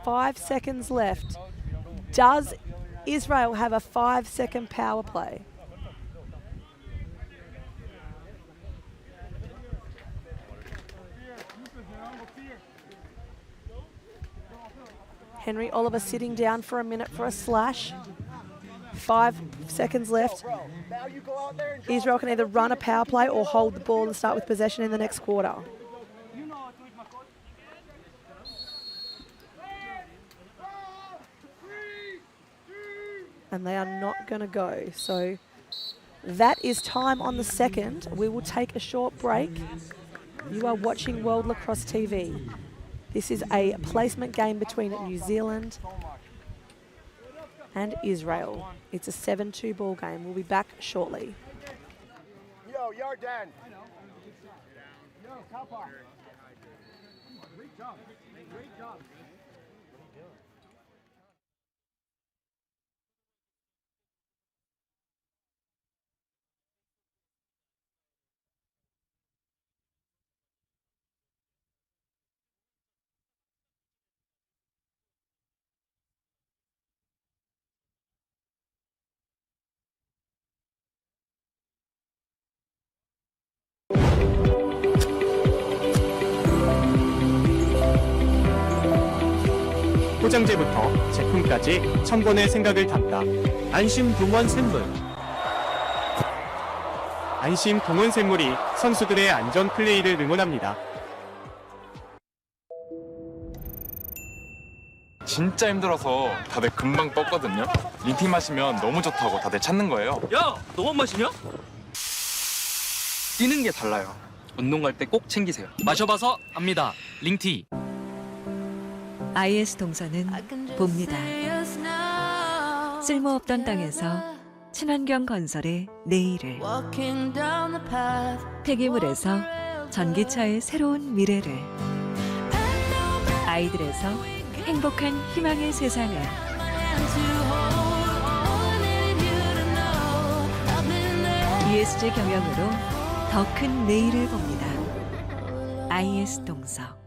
5 seconds left. Does Israel have a 5-second power play? Henry Oliver sitting down for a minute for a slash. 5 seconds left. Bro, now you go out there and Israel can either run a power play or hold the ball and start with possession in the next quarter. And they are not going to go. So that is time on the second. We will take a short break. You are watching World Lacrosse TV. This is a placement game between New Zealand and Israel. It's a 7-2 ball game. We'll be back shortly. Yo, Yardan. Yo, Cowpaw. Great job. Great job. 포장재부터 제품까지 천 번의 생각을 담다. 안심 동원 샘물. 안심 동원 샘물이 선수들의 안전 플레이를 응원합니다. 진짜 힘들어서 다들 금방 뻗거든요. 링티 마시면 너무 좋다고 다들 찾는 거예요. 야, 너만 마시냐? 뛰는 게 달라요. 운동 갈 때 꼭 챙기세요. 마셔봐서 압니다. 링티. IS 동서는 봅니다. 쓸모없던 땅에서 친환경 건설의 내일을, 폐기물에서 전기차의 새로운 미래를, 아이들에서 행복한 희망의 세상을, ESG 경영으로 더 큰 내일을 봅니다. IS 동서.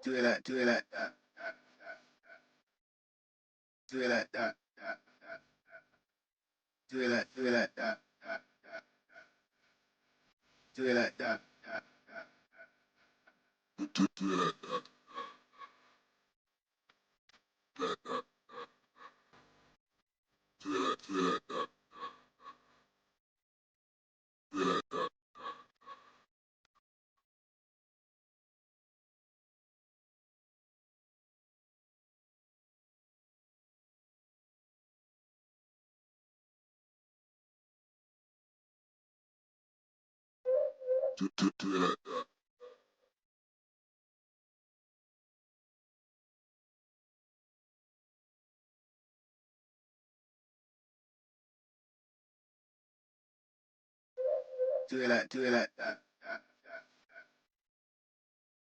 Do it like, do it like that. Do it like that. Do it like, do it like that. Do it like that. Do it like that. Do it like, do it like that. Do it like that. Do it like that. Do it like, do it like that. Do it like that. Do it like, do it like that.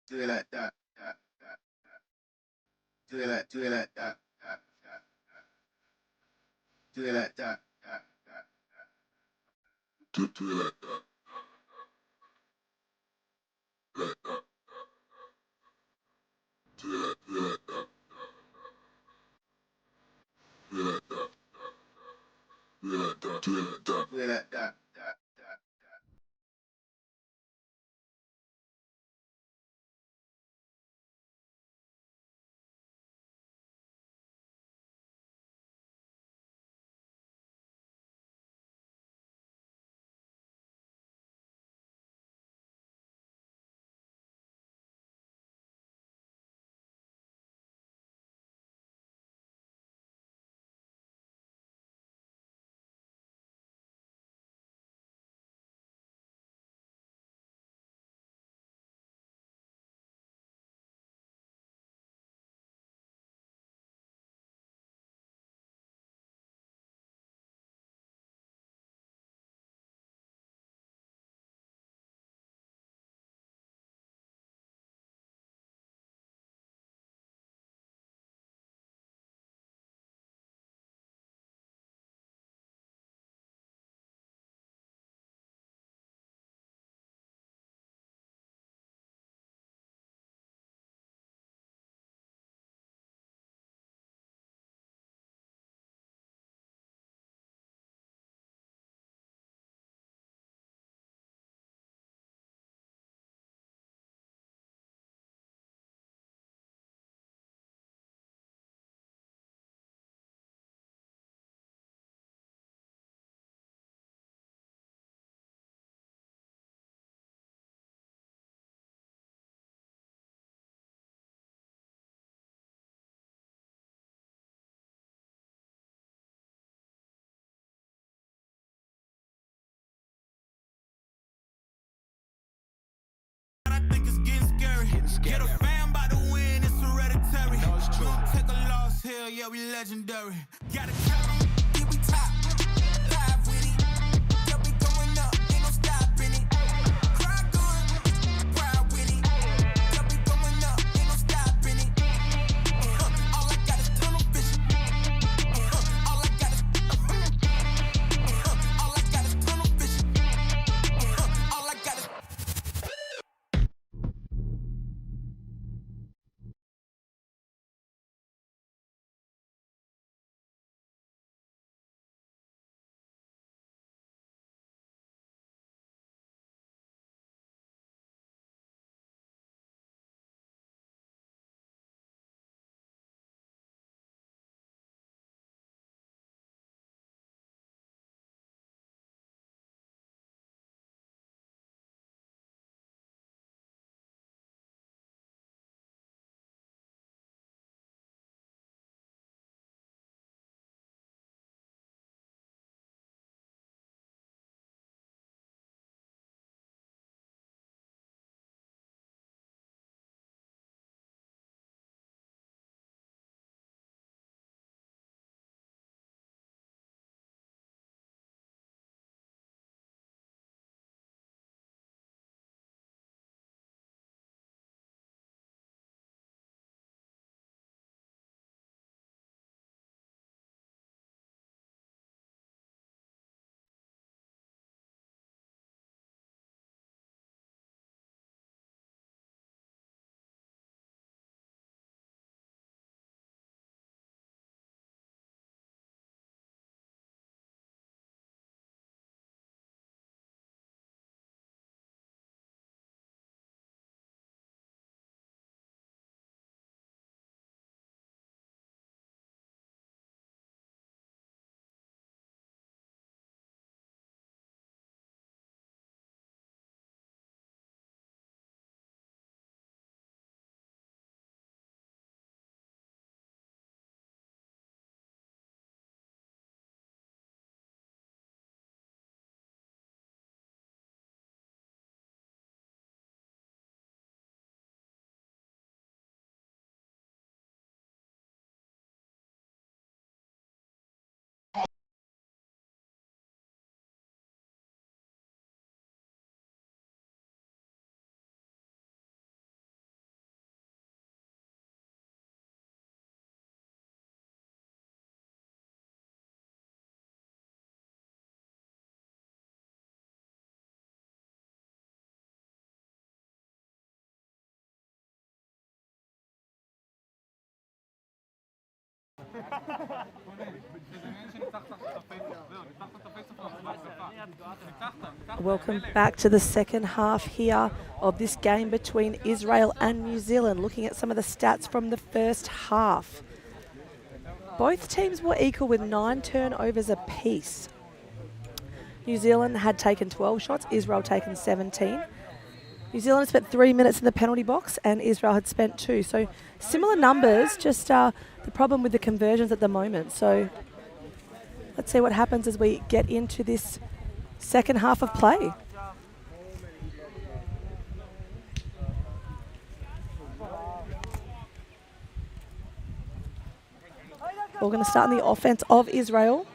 Do it like that. Do it like that. Like that. Do it like, do it like that. Do it like that. Do it like that. Do it like that. Do it like that. hell yeah, we legendary. Gotta count 'em, yeah, we top. Live with it. Yeah, we going up, ain't no stopping it. Cry good, proud with it. Yeah, we going up, ain't no stopping it. All I got is tunnel vision. All I got is all I got is tunnel vision. All I got is Welcome back to the second half here of this game between Israel and New Zealand. Looking at some of the stats from the first half. Both teams were equal with 9 turnovers apiece. New Zealand had taken 12 shots, Israel taken 17. New Zealand had spent 3 minutes in the penalty box and Israel had spent 2. So similar numbers, just the problem with the conversions at the moment. So let's see what happens as we get into this second half of play. We're going to start in the offense of Israel.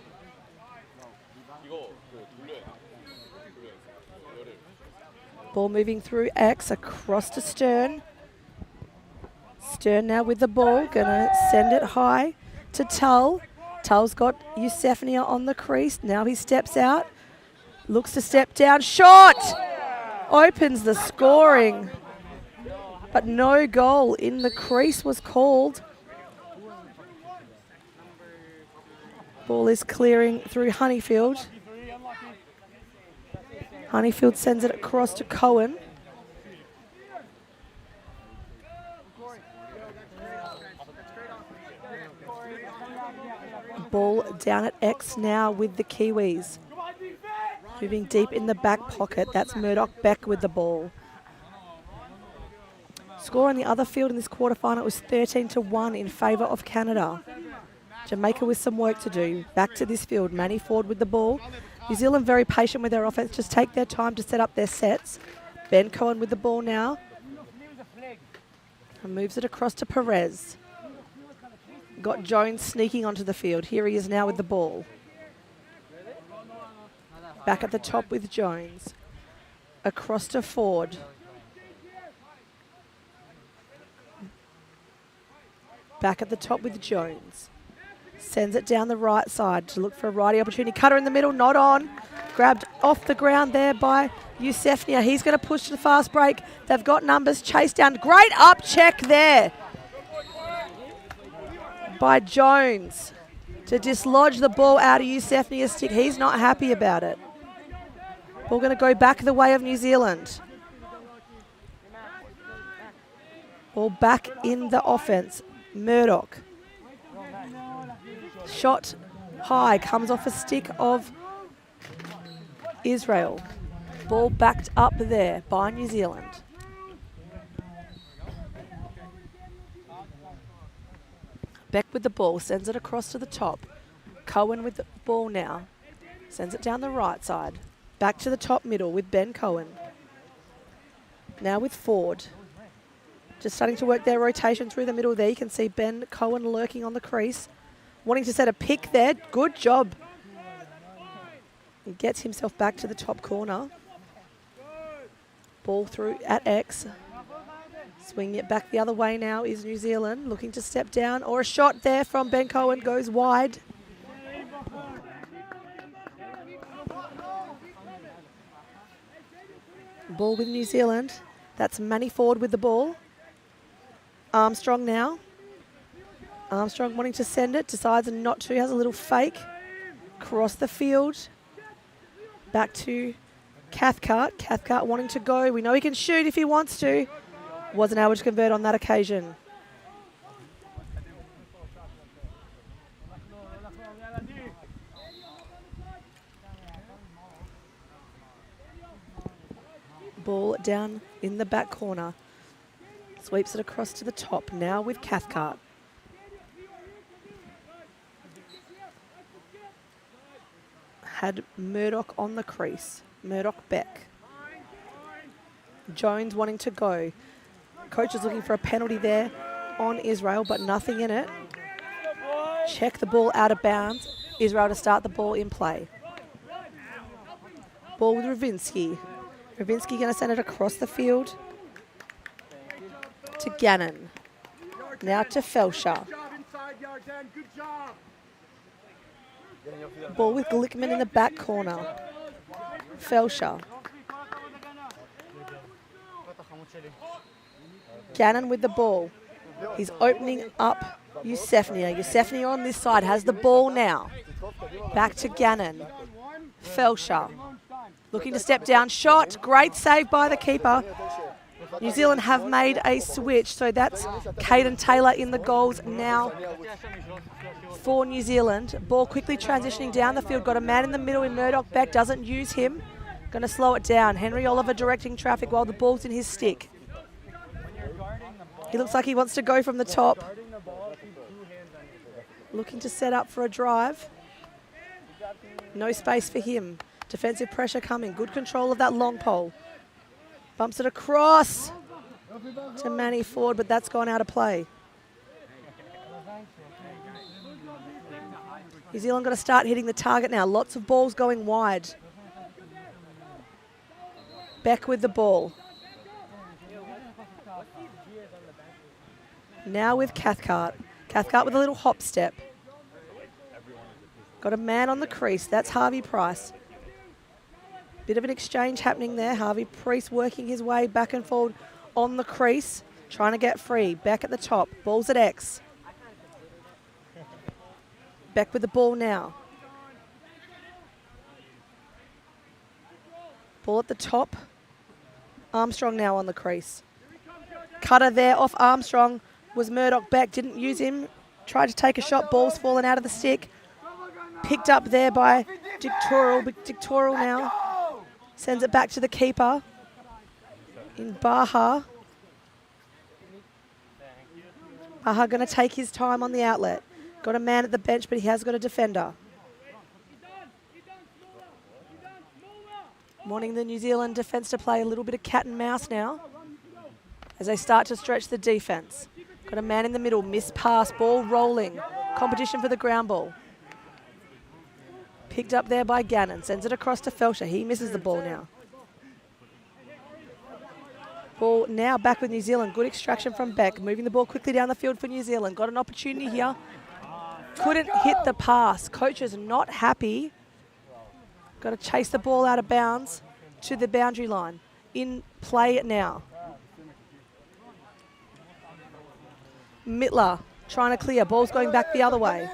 Ball moving through X across to Stern. Stern now with the ball, going to send it high to Tull. Tull's got Youssefnia on the crease. Now he steps out, looks to step down. Shot! Opens the scoring, but no goal in the crease was called. Ball is clearing through Honeyfield. Honeyfield sends it across to Cohen. Ball down at X now with the Kiwis. Moving deep in the back pocket. That's Murdoch Beck with the ball. Score on the other field in this quarterfinal was 13-1 in favour of Canada. Jamaica with some work to do. Back to this field. Manny Ford with the ball. New Zealand very patient with their offense. Just take their time to set up their sets. Ben Cohen with the ball now. And moves it across to Perez. got Jones sneaking onto the field. Here he is now with the ball. Back at the top with Jones. Across to Ford. Back at the top with Jones. Sends it down the right side to look for a righty opportunity. Cutter in the middle, not on. Grabbed off the ground there by Yusefnia. He's going to push to the fast break. They've got numbers. Chase down. Great up check there by Jones to dislodge the ball out of Yusefnia's stick. He's not happy about it. Ball going to go back the way of New Zealand. Ball back in the offense. Murdoch. Shot high, comes off a stick of Israel. Ball backed up there by New Zealand. Beck with the ball, sends it across to the top. Cohen with the ball now. Sends it down the right side. Back to the top middle with Ben Cohen. Now with Ford. Just starting to work their rotation through the middle there. You can see Ben Cohen lurking on the crease. Wanting to set a pick there. Good job. He gets himself back to the top corner. Ball through at X. Swinging it back the other way now is New Zealand. Looking to step down. Or a shot there from Ben Cohen goes wide. Ball with New Zealand. That's Manny Ford with the ball. Armstrong now. Armstrong wanting to send it. Decides not to. Has a little fake. Across the field. Back to Cathcart. Cathcart wanting to go. We know he can shoot if he wants to. Wasn't able to convert on that occasion. Ball down in the back corner. Sweeps it across to the top. Now with Cathcart. Had Murdoch on the crease. Murdoch Beck. Jones wanting to go. Coach is looking for a penalty there on Israel, but nothing in it. Check the ball out of bounds. Israel to start the ball in play. Ball with Ravinsky. Ravinsky going to send it across the field to Gannon. Now to Felsher. Ball with Glickman in the back corner. Felsher. Gannon with the ball. He's opening up Yusefnia. Yusefnia on this side has the ball now. Back to Gannon. Felsher. Looking to step down. Shot. Great save by the keeper. New Zealand have made a switch. So that's Caden Taylor in the goals now for New Zealand. Ball quickly transitioning down the field. Got a man in the middle in Murdoch. Beck doesn't use him. Going to slow it down. Henry Oliver directing traffic while the ball's in his stick. He looks like he wants to go from the top. Looking to set up for a drive. No space for him. Defensive pressure coming. Good control of that long pole. Bumps it across to Manny Ford, but that's gone out of play. New Zealand got to start hitting the target now. Lots of balls going wide. Beck with the ball. Now with Cathcart. Cathcart with a little hop step. Got a man on the crease. That's Harvey Price. Bit of an exchange happening there. Harvey Price working his way back and forward on the crease. Trying to get free. Back at the top. Ball's at X. Beck with the ball now. Ball at the top. Armstrong now on the crease. Cutter there off Armstrong was Murdoch. Beck didn't use him. Tried to take a shot. Ball's fallen out of the stick. Picked up there by Dictorial. But Dictorial now sends it back to the keeper in Baha. Baha going to take his time on the outlet. Got a man at the bench, but he has got a defender. Wanting the New Zealand defence to play a little bit of cat and mouse now as they start to stretch the defence. Got a man in the middle, missed pass, ball rolling. Competition for the ground ball. Picked up there by Gannon, sends it across to Felsher. He misses the ball now. Ball now back with New Zealand. Good extraction from Beck. Moving the ball quickly down the field for New Zealand. Got an opportunity here. Couldn't hit the pass. Coach is not happy. Got to chase the ball out of bounds to the boundary line. In play now. Mittler trying to clear. Ball's going back the other way.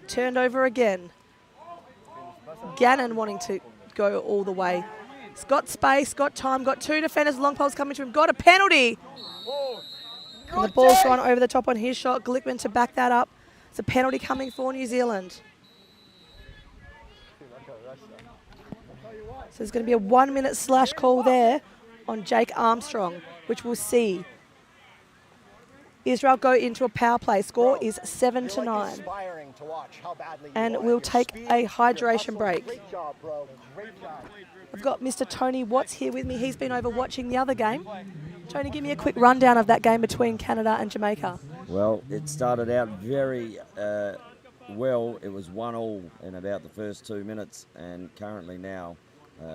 Turned over again. Gannon wanting to go all the way. He's got space, got time, got two defenders, long poles coming to him, got a penalty. And the ball's gone over the top on his shot. Glickman to back that up. It's a penalty coming for New Zealand. So there's going to be a 1 minute slash call there on Jake Armstrong, which we'll see. Israel go into a power play. Score is 7-9. And we'll take a hydration break. I've got Mr. Tony Watts here with me. He's been over watching the other game. Tony, give me a quick rundown of that game between Canada and Jamaica. Well, it started out very well. It was 1-1 in about the first 2 minutes, and currently now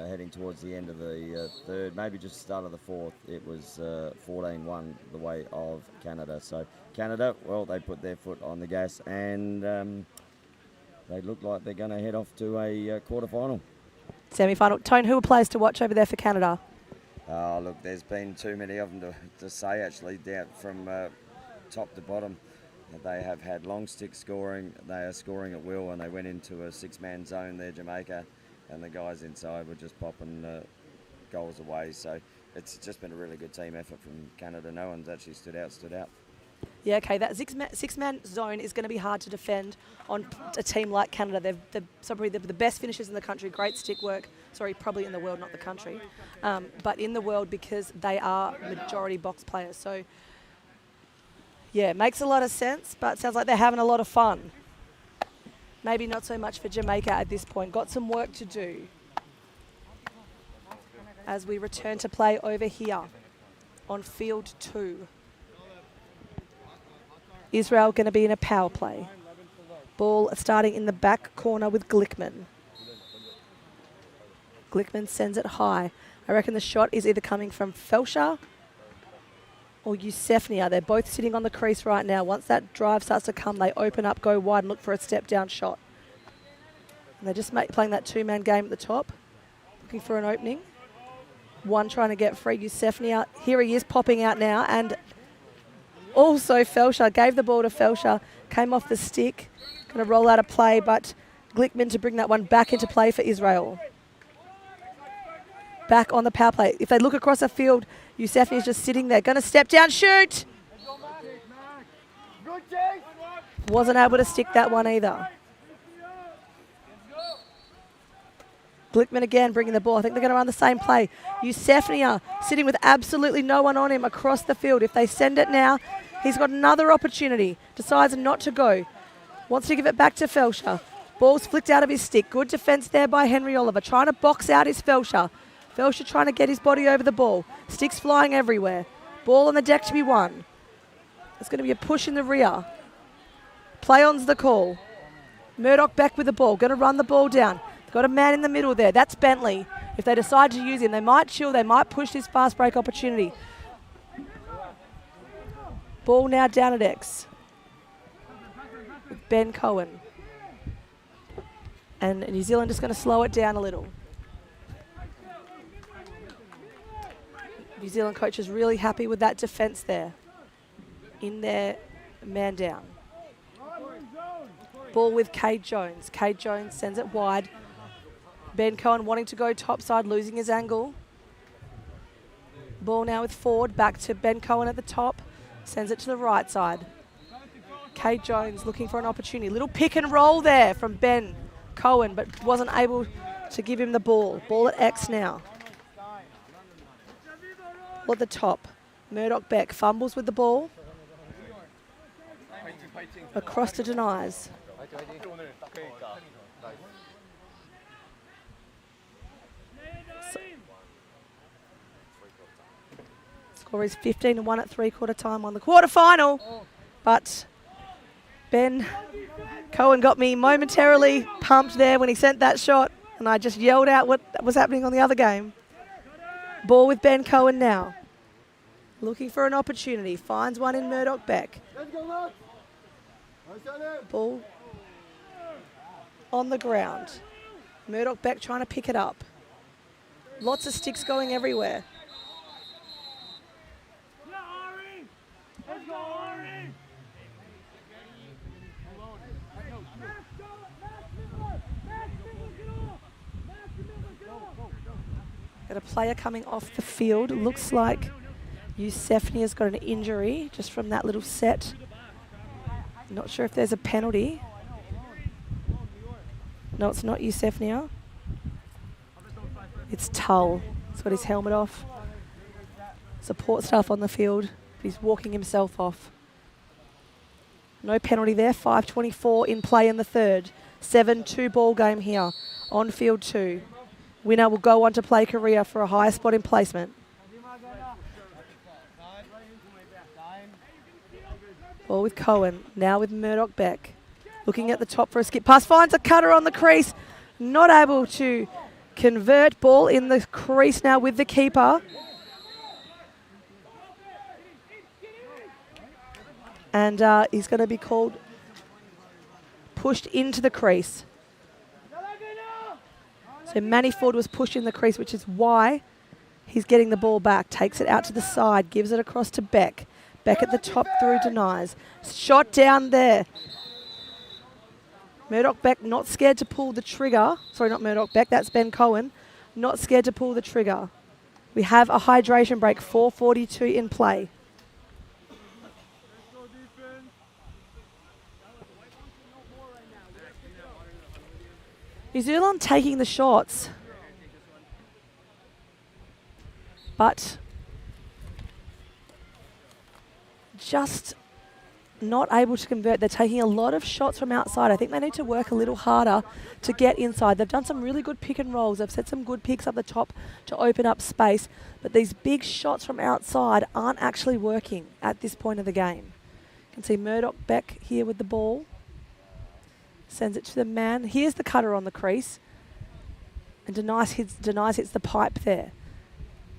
heading towards the end of the third, maybe just the start of the fourth, it was 14-1 the way of Canada. So Canada, well, they put their foot on the gas, and they look like they're going to head off to a quarter-final. Semi-final. Tone, who are players to watch over there for Canada? Oh, look, there's been too many of them to say, actually, down from top to bottom. They have had long stick scoring. They are scoring at will, and they went into a six-man zone there, Jamaica, and the guys inside were just popping goals away. So it's just been a really good team effort from Canada. No one's actually stood out. Yeah, okay, that six-man zone is going to be hard to defend on a team like Canada. They're probably the best finishers in the country, great stick work. Sorry, probably in the world, not the country. But in the world because they are majority box players. So, yeah, makes a lot of sense, but sounds like they're having a lot of fun. Maybe not so much for Jamaica at this point. Got some work to do as we return to play over here on field 2. Israel going to be in a power play. Ball starting in the back corner with Glickman. Glickman sends it high. I reckon the shot is either coming from Felsher or Eusefnia. They're both sitting on the crease right now. Once that drive starts to come, they open up, go wide and look for a step-down shot. And they're just playing that two-man game at the top, looking for an opening. One trying to get free, Eusefnia. Here he is popping out now, and also Felsher gave the ball to Felsher, came off the stick, going to roll out a play, but Glickman to bring that one back into play for Israel. Back on the power play. If they look across the field, Eusefnia is just sitting there. Going to step down, shoot! Wasn't able to stick that one either. Glickman again bringing the ball. I think they're going to run the same play. Eusefnia sitting with absolutely no one on him across the field. If they send it now, he's got another opportunity. Decides not to go. Wants to give it back to Felsher. Ball's flicked out of his stick. Good defence there by Henry Oliver. Trying to box out his Felsher. Felsher trying to get his body over the ball. Sticks flying everywhere. Ball on the deck to be won. It's going to be a push in the rear. Play on's the call. Murdoch back with the ball. Going to run the ball down. Got a man in the middle there. That's Bentley. If they decide to use him, they might chill. They might push this fast break opportunity. Ball now down at X. With Ben Cohen. And New Zealand just going to slow it down a little. New Zealand coach is really happy with that defence there. In there, man down. Ball with Cade Jones. Cade Jones sends it wide. Ben Cohen wanting to go topside, losing his angle. Ball now with Ford, back to Ben Cohen at the top. Sends it to the right side. Cade Jones looking for an opportunity. Little pick and roll there from Ben Cohen, but wasn't able to give him the ball. Ball at X now. Ball at the top. Murdoch Beck fumbles with the ball. Across to denies. Score is 15-1 at three-quarter time on the quarterfinal. But Ben Cohen got me momentarily pumped there when he sent that shot, and I just yelled out what was happening on the other game. Ball with Ben Cohen now. Looking for an opportunity. Finds one in Murdoch Beck. Ball on the ground. Murdoch Beck trying to pick it up. Lots of sticks going everywhere. Got a player coming off the field. Looks like Eusefnia's got an injury just from that little set. Not sure if there's a penalty. No, it's not Eusefnia. It's Tull. He's got his helmet off. Support staff on the field. He's walking himself off. No penalty there. 5:24 in play in the third. 7-2 ball game here on field 2. Winner will go on to play Korea for a higher spot in placement. Ball with Cohen, now with Murdoch Beck. Looking at the top for a skip pass, finds a cutter on the crease. Not able to convert. Ball in the crease now with the keeper. And he's going to be called pushed into the crease. So Manny Ford was pushed in the crease, which is why he's getting the ball back. Takes it out to the side, gives it across to Beck. Beck at the top through, denies. Shot down there. Murdoch Beck not scared to pull the trigger. Sorry, not Murdoch Beck, that's Ben Cohen. Not scared to pull the trigger. We have a hydration break, 4:42 in play. New Zealand taking the shots, but just not able to convert. They're taking a lot of shots from outside. I think they need to work a little harder to get inside. They've done some really good pick and rolls. They've set some good picks up the top to open up space, but these big shots from outside aren't actually working at this point of the game. You can see Murdoch Beck here with the ball. Sends it to the man. Here's the cutter on the crease. And denies hits the pipe there.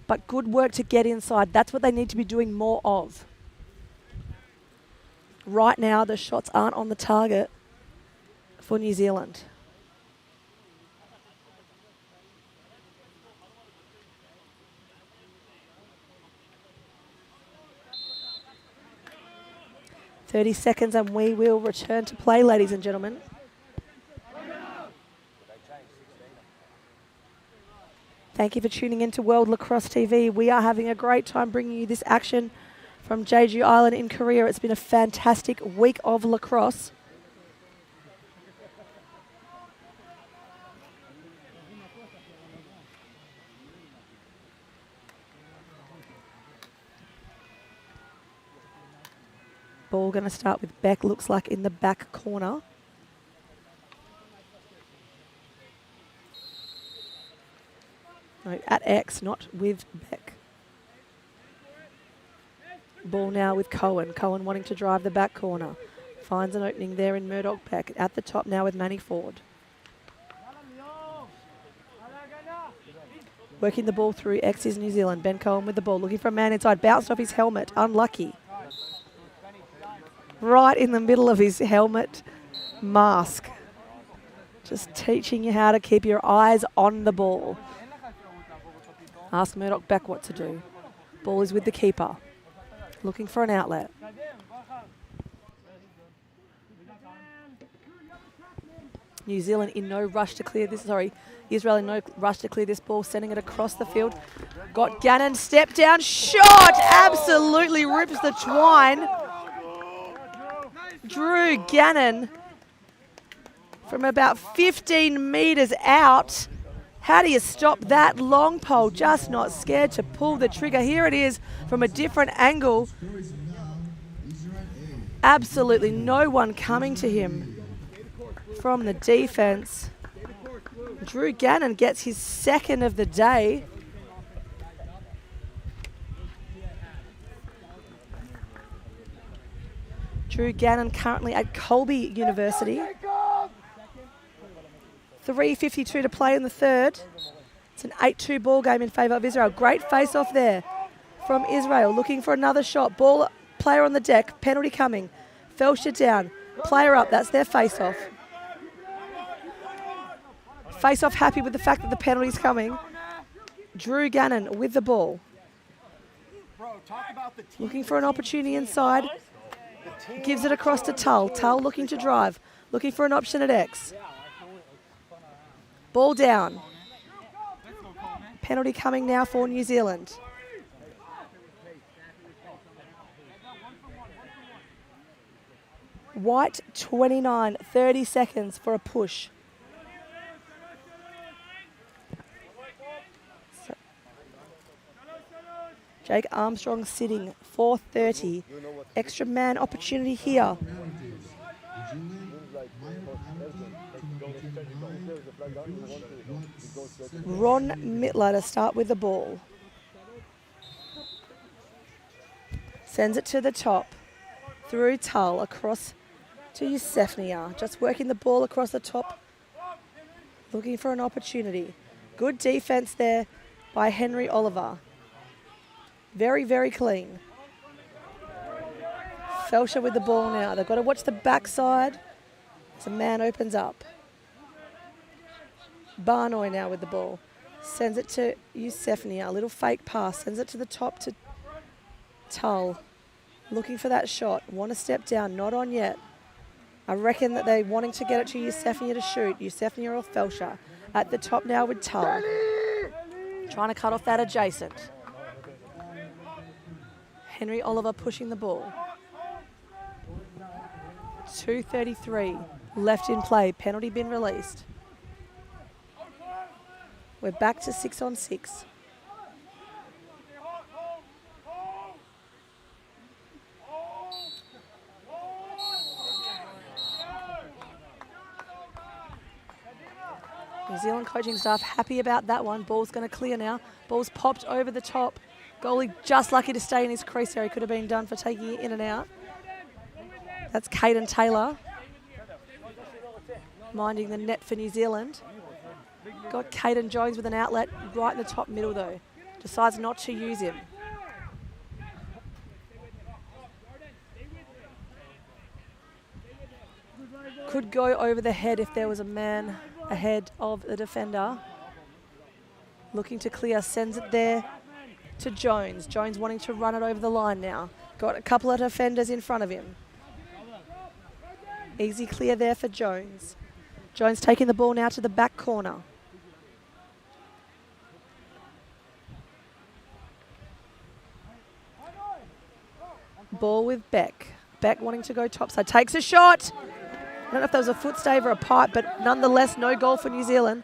But good work to get inside. That's what they need to be doing more of. Right now, the shots aren't on the target for New Zealand. "30 seconds and we will return to play, ladies and gentlemen." Thank you for tuning in to World Lacrosse TV. We are having a great time bringing you this action from Jeju Island in Korea. It's been a fantastic week of lacrosse. Ball going to start with Beck, looks like in the back corner. No, at X, not with Beck. Ball now with Cohen. Cohen wanting to drive the back corner. Finds an opening there in Murdoch Beck. At the top now with Manny Ford. Working the ball through X is New Zealand. Ben Cohen with the ball. Looking for a man inside. Bounced off his helmet. Unlucky. Right in the middle of his helmet mask. Just teaching you how to keep your eyes on the ball. Ask Murdoch Beck what to do. Ball is with the keeper. Looking for an outlet. New Zealand in no rush to clear this. Sorry, Israel in no rush to clear this ball. Sending it across the field. Got Gannon. Step down. Shot. Absolutely rips the twine. Drew Gannon from about 15 metres out. How do you stop that? Long pole, just not scared to pull the trigger. Here it is from a different angle. Absolutely no one coming to him from the defense. Drew Gannon gets his second of the day. Drew Gannon currently at Colby University. 3:52 to play in the third. It's an 8-2 ball game in favour of Israel. Great face-off there from Israel. Looking for another shot. Ball, player on the deck. Penalty coming. Felsha down. Player up. That's their face-off. Face-off happy with the fact that the penalty's coming. Drew Gannon with the ball. Looking for an opportunity inside. Gives it across to Tull. Tull looking to drive. Looking for an option at X. Ball down. Penalty coming now for New Zealand. White 29, 30 seconds for a push. Jake Armstrong sitting, 4:30. Extra man opportunity here. Ron Mittler to start with the ball. Sends it to the top. Through Tull, across to Yusefnia. Just working the ball across the top. Looking for an opportunity. Good defense there by Henry Oliver. Very, very clean. Felsha with the ball now. They've got to watch the backside as a man opens up. Barnoy now with the ball. Sends it to Yusefnia. A little fake pass. Sends it to the top to Tull. Looking for that shot. Want to step down. Not on yet. I reckon that they're wanting to get it to Yusefnia to shoot. Yusefnia or Felsha. At the top now with Tull. Trying to cut off that adjacent. Henry Oliver pushing the ball. 2:33 left in play. Penalty been released. We're back to 6-on-6. New Zealand coaching staff happy about that one. Ball's going to clear now. Ball's popped over the top. Goalie just lucky to stay in his crease there. He could have been done for taking it in and out. That's Caden Taylor minding the net for New Zealand. Got Caden Jones with an outlet right in the top middle though. Decides not to use him. Could go over the head if there was a man ahead of the defender. Looking to clear, sends it there to Jones. Jones wanting to run it over the line now. Got a couple of defenders in front of him. Easy clear there for Jones. Jones taking the ball now to the back corner. Ball with Beck. Beck wanting to go topside. Takes a shot. I don't know if that was a foot stave or a pipe, but nonetheless, no goal for New Zealand.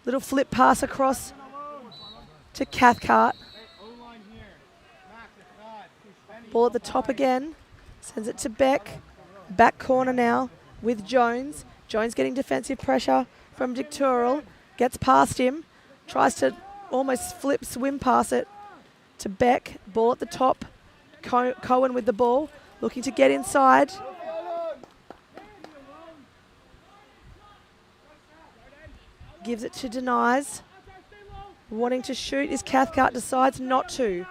Little flip pass across to Cathcart. Ball at the top again. Sends it to Beck. Back corner now with Jones. Jones getting defensive pressure from Dictural. Gets past him. Tries to almost swim past it to Beck. Ball at the top. Cohen with the ball. Looking to get inside. Gives it to Denies. Wanting to shoot is Cathcart. Decides not to.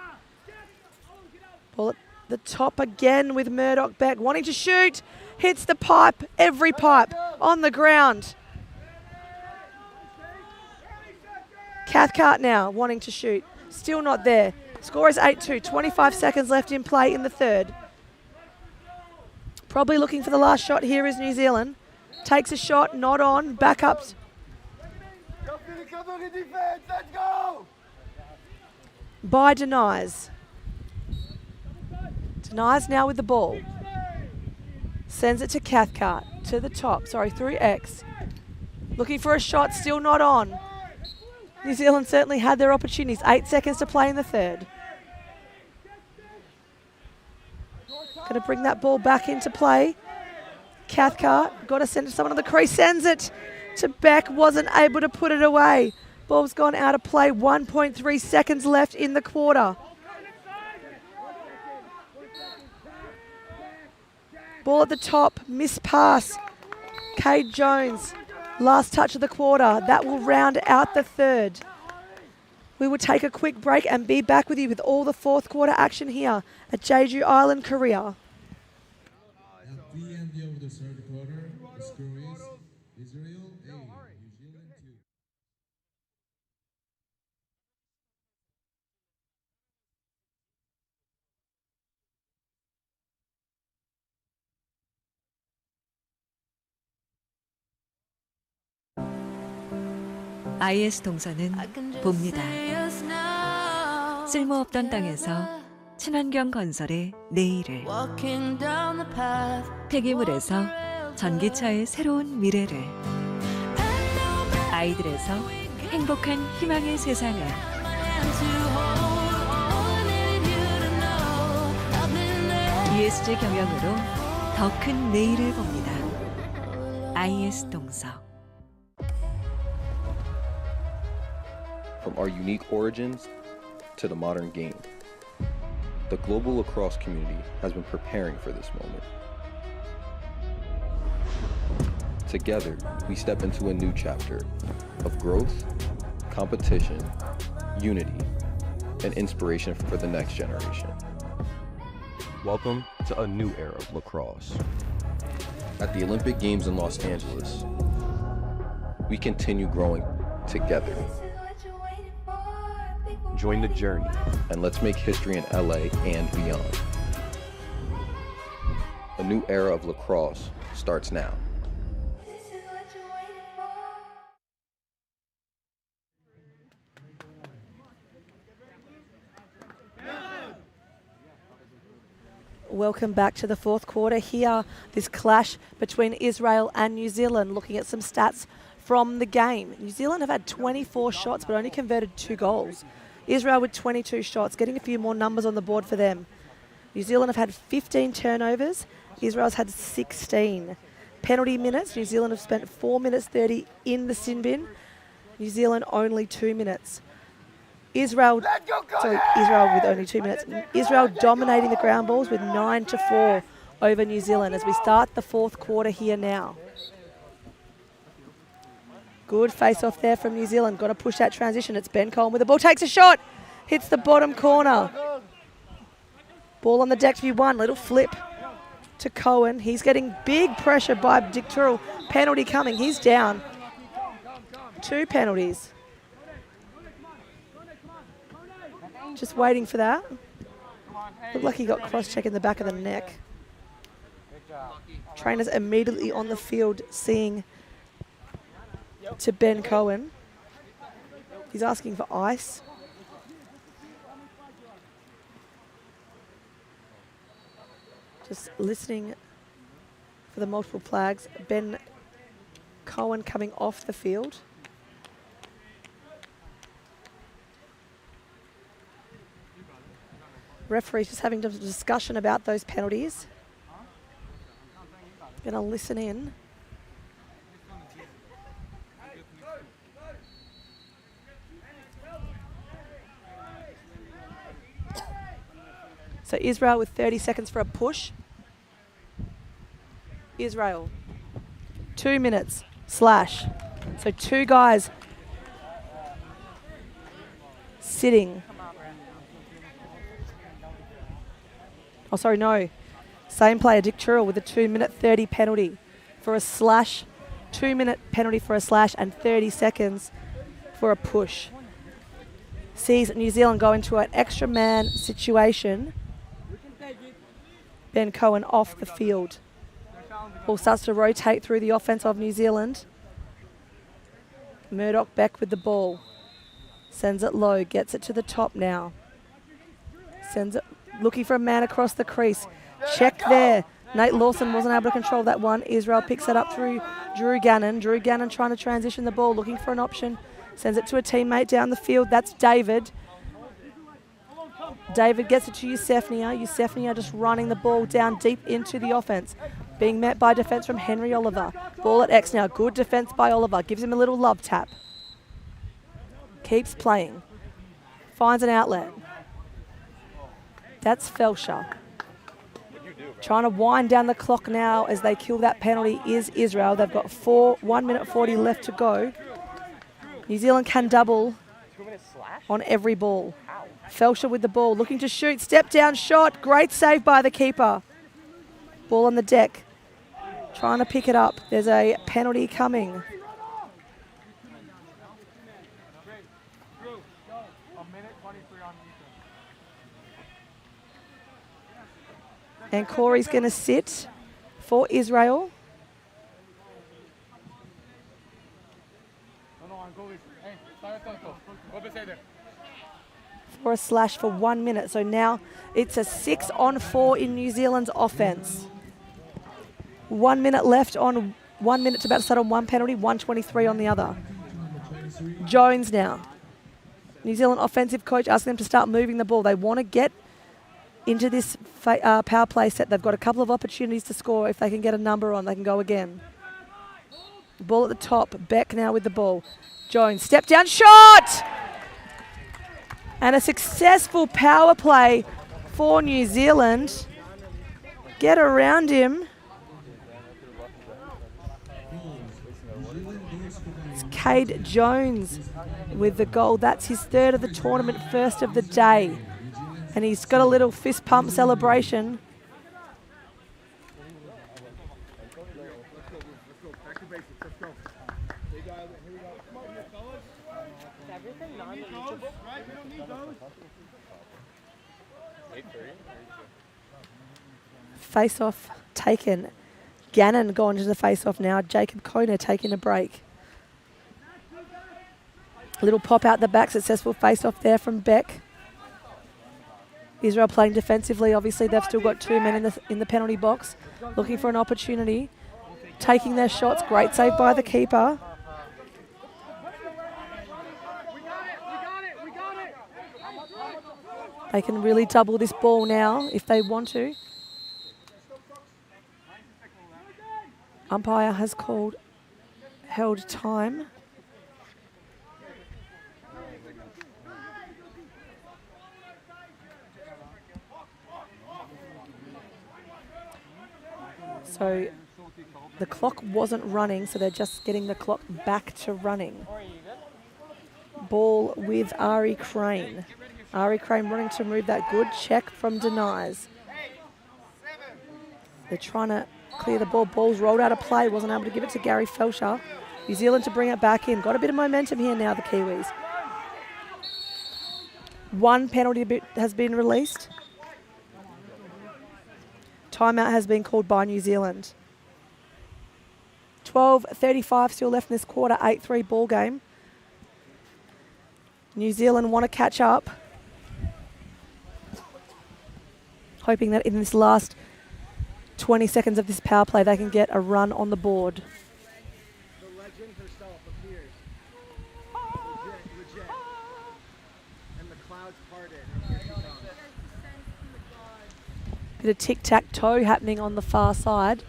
Ball at the top again with Murdoch back. Wanting to shoot. Hits the pipe. Every pipe on the ground. Cathcart now wanting to shoot. Still not there. Score is 8-2. 25 seconds left in play in the third. Probably looking for the last shot here is New Zealand. Takes a shot. Not on. Back up. Let's go! By Denies. Denies now with the ball. Sends it to Cathcart. To the top. Sorry, through X. Looking for a shot. Still not on. New Zealand certainly had their opportunities. 8 seconds to play in the third. Going to bring that ball back into play. Cathcart. Got to send it to someone on the crease. Sends it to Beck. Wasn't able to put it away. Ball's gone out of play. 1.3 seconds left in the quarter. Ball at the top, missed pass. Cade Jones, last touch of the quarter. That will round out the third. We will take a quick break and be back with you with all the fourth quarter action here at Jeju Island, Korea. At the end of the third quarter, the score is Israel 8, New Zealand 2. IS 동서는 봅니다. 쓸모없던 땅에서 친환경 건설의 내일을, 폐기물에서 전기차의 새로운 미래를, 아이들에서 행복한 희망의 세상을, ESG 경영으로 더 큰 내일을 봅니다. IS 동서. From our unique origins to the modern game, the global lacrosse community has been preparing for this moment. Together, we step into a new chapter of growth, competition, unity, and inspiration for the next generation. Welcome to a new era of lacrosse. At the Olympic Games in Los Angeles, we continue growing together. Join the journey, and let's make history in LA and beyond. A new era of lacrosse starts now. Welcome back to the fourth quarter here. This clash between Israel and New Zealand. Looking at some stats from the game. New Zealand have had 24 shots but only converted 2 goals. Israel with 22 shots, getting a few more numbers on the board for them. New Zealand have had 15 turnovers. Israel's had 16. Penalty minutes, New Zealand have spent 4 minutes 30 in the sin bin. New Zealand only 2 minutes. Israel with only 2 minutes. Israel dominating the ground balls with 9-4 over New Zealand as we start the fourth quarter here now. Good face-off there from New Zealand. Got to push that transition. It's Ben Cohen with the ball. Takes a shot. Hits the bottom corner. Ball on the deck to be won. Little flip to Cohen. He's getting big pressure by Dick Turrell. Penalty coming. He's down. 2 penalties. Just waiting for that. Looked like he got cross-check in the back of the neck. Trainers immediately on the field seeing to Ben Cohen. He's asking for ice. Just listening for the multiple flags. Ben Cohen coming off the field. Referees just having a discussion about those penalties. Gonna listen in. So Israel with 30 seconds for a push. Israel, 2 minutes, slash. So 2 guys sitting. Oh, sorry, no. Same player, Dick Turrell, with a 2-minute 30 penalty for a slash. 2-minute penalty for a slash and 30 seconds for a push. Sees New Zealand go into an extra man situation. Ben Cohen off the field. Ball starts to rotate through the offense of New Zealand. Murdoch back with the ball. Sends it low, gets it to the top now. Sends it, looking for a man across the crease. Check there. Nate Lawson wasn't able to control that one. Israel picks it up through Drew Gannon. Drew Gannon trying to transition the ball, looking for an option. Sends it to a teammate down the field. That's David. David gets it to Eusefnia. Eusefnia just running the ball down deep into the offense. Being met by defense from Henry Oliver. Ball at X now. Good defense by Oliver. Gives him a little love tap. Keeps playing. Finds an outlet. That's Felsher. What'd you do? Trying to wind down the clock now as they kill that penalty is Israel. They've got 1 minute 40 left to go. New Zealand can double on every ball. Felsher with the ball, looking to shoot. Step down shot. Great save by the keeper. Ball on the deck. Trying to pick it up. There's a penalty coming. And Corey's going to sit for Israel. For a slash for 1 minute. So now it's a 6-on-4 in New Zealand's offense. 1 minute left on 1 minute to about to start on one penalty, 1:23 on the other. Jones now. New Zealand offensive coach asking them to start moving the ball. They want to get into this power play set. They've got a couple of opportunities to score. If they can get a number on, they can go again. Ball at the top. Beck now with the ball. Jones, step down shot! And a successful power play for New Zealand. Get around him. It's Cade Jones with the goal. That's his third of the tournament, first of the day. And he's got a little fist pump celebration. Face-off taken. Gannon going to the face-off now. Jacob Kona taking a break. A little pop out the back. Successful face-off there from Beck. Israel playing defensively. Obviously, they've still got two men in the penalty box, looking for an opportunity. Taking their shots. Great save by the keeper. They can really double this ball now if they want to. Umpire has held time. So the clock wasn't running, so they're just getting the clock back to running. Ball with Ari Crane. Ari Crane running to move that. Good check from Denies. They're trying to clear the ball. Ball's rolled out of play. Wasn't able to give it to Gary Felsher. New Zealand to bring it back in. Got a bit of momentum here now, the Kiwis. One penalty has been released. Timeout has been called by New Zealand. 12:35 still left in this quarter. 8-3 ball game. New Zealand want to catch up. Hoping that in this last 20 seconds of this power play, they can get a run on the board. The legend herself appears. Legit. And the clouds parted. Bit of tic-tac-toe happening on the far side.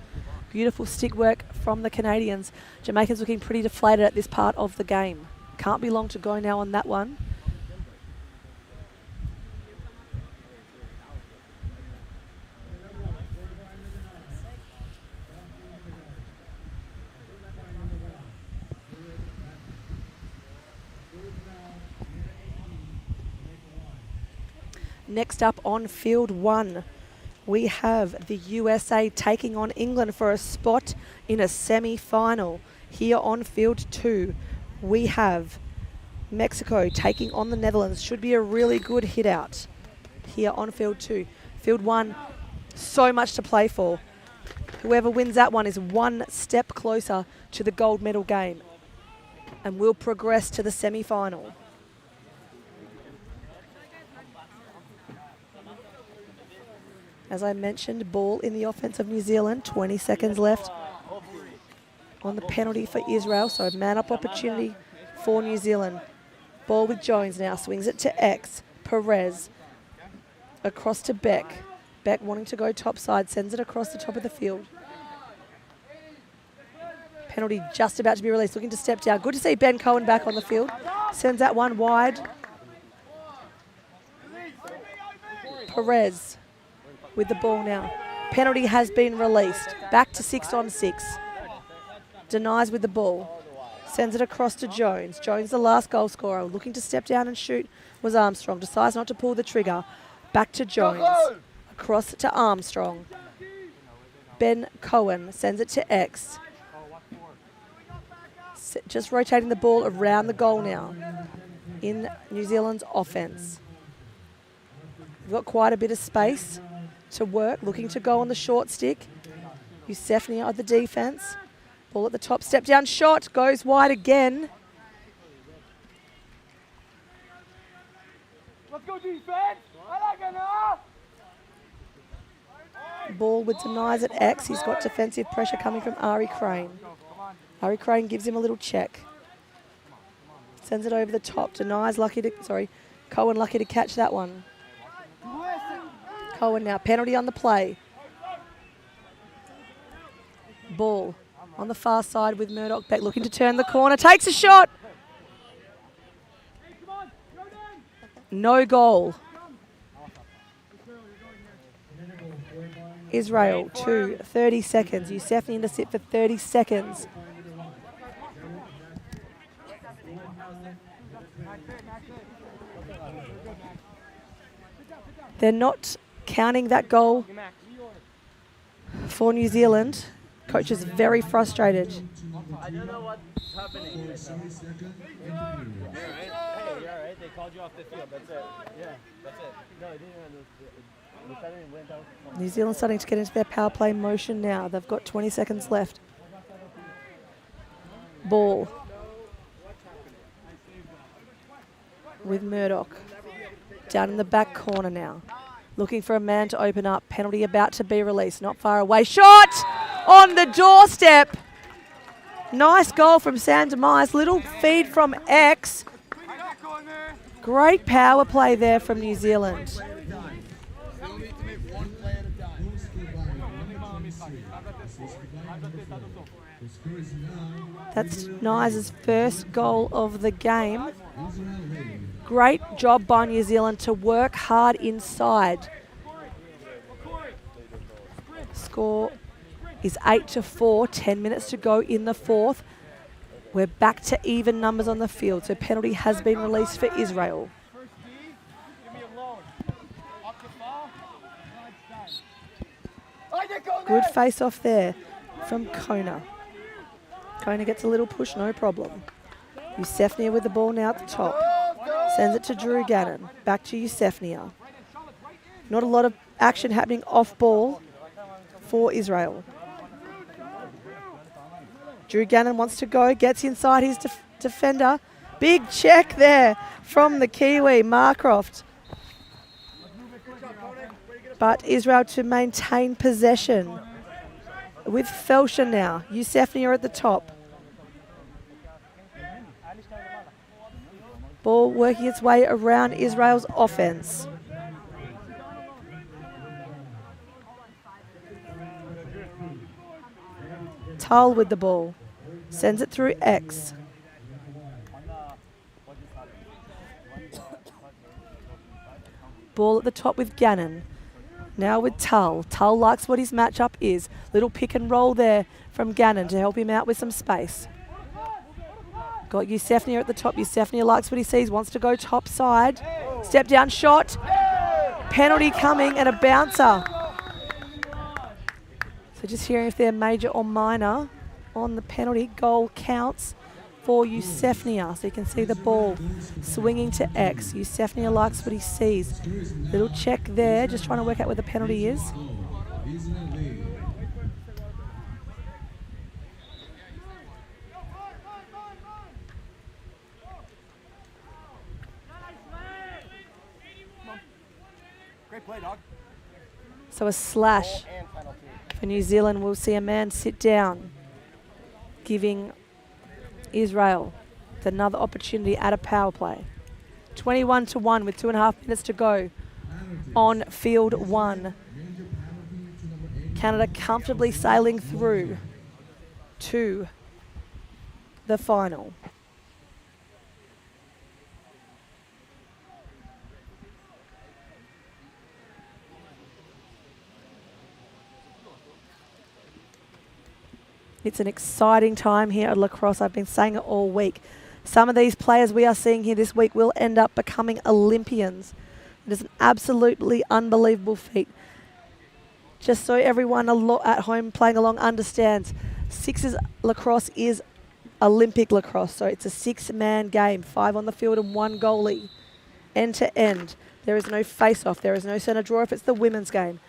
Beautiful stick work from the Canadians. Jamaicans looking pretty deflated at this part of the game. Can't be long to go now on that one. Next up on field one, we have the USA taking on England for a spot in a semi-final. Here on field two, we have Mexico taking on the Netherlands. Should be a really good hit out here on field two. Field one, so much to play for. Whoever wins that one is one step closer to the gold medal game and will progress to the semi-final. As I mentioned, ball in the offense of New Zealand, 20 seconds left on the penalty for Israel, so man-up opportunity for New Zealand. Ball with Jones now, swings it to X, Perez, across to Beck. Beck wanting to go topside, sends it across the top of the field. Penalty just about to be released, looking to step down. Good to see Ben Cohen back on the field. Sends that one wide. Perez with the ball now. Penalty has been released. Back to 6-on-6. Denies with the ball. Sends it across to Jones. Jones, the last goal scorer, looking to step down and shoot, was Armstrong. Decides not to pull the trigger. Back to Jones. Across to Armstrong. Ben Cohen sends it to X. Just rotating the ball around the goal now in New Zealand's offense. We've got quite a bit of space to work, looking to go on the short stick. Eusefnia at the defense. Ball at the top, step down shot, goes wide again. Let's go defense. I like it now. Ball with denies at X. He's got defensive pressure coming from Ari Crane. Ari Crane gives him a little check. Sends it over the top. Denies Cohen lucky to catch that one. Cohen now, penalty on the play. Ball on the far side with Murdoch back, looking to turn the corner. Takes a shot. No goal. Israel, 30 seconds. Eusefnia to sit for 30 seconds. They're not counting that goal for New Zealand. Coach is very frustrated. I don't know what's happening. You're all right. They called you off the field. That's it. Yeah, that's it. No, I didn't. Went out. New Zealand starting to get into their power play motion now. They've got 20 seconds left. Ball with Murdoch down in the back corner now. Looking for a man to open up. Penalty about to be released. Not far away. Shot on the doorstep. Nice goal from Sam Demise. Little feed from X. Great power play there from New Zealand. That's Nice's first goal of the game. Great job by New Zealand to work hard inside. Score is 8-4, 10 minutes to go in the fourth. We're back to even numbers on the field, so penalty has been released for Israel. Good face off there from Kona. Kona gets a little push, no problem. Eusefnia with the ball now at the top. Sends it to Drew Gannon. Back to Eusefnia. Not a lot of action happening off ball for Israel. Drew Gannon wants to go, gets inside his defender. Big check there from the Kiwi, Marcroft. But Israel to maintain possession with Felsher now. Eusefnia at the top. Ball working its way around Israel's offense. Tull with the ball. Sends it through X. Ball at the top with Gannon. Now with Tull. Tull likes what his matchup is. Little pick and roll there from Gannon to help him out with some space. Got Eusefnia at the top. Eusefnia likes what he sees, wants to go top side. Step down shot. Penalty coming and a bouncer. So just hearing if they're major or minor on the penalty. Goal counts for Eusefnia. So you can see the ball swinging to X. Eusefnia likes what he sees. Little check there, just trying to work out where the penalty is. Great play, dog. So a slash for New Zealand. We'll see a man sit down, giving Israel another opportunity at a power play. 21-1 with 2.5 minutes to go on field one. Canada comfortably sailing through to the final. It's an exciting time here at Lacrosse. I've been saying it all week. Some of these players we are seeing here this week will end up becoming Olympians. It is an absolutely unbelievable feat. Just so everyone at home playing along understands, sixes lacrosse is Olympic lacrosse. So it's a 6-man game, 5 on the field and 1 goalie, end to end. There is no face-off. There is no centre draw if it's the women's game.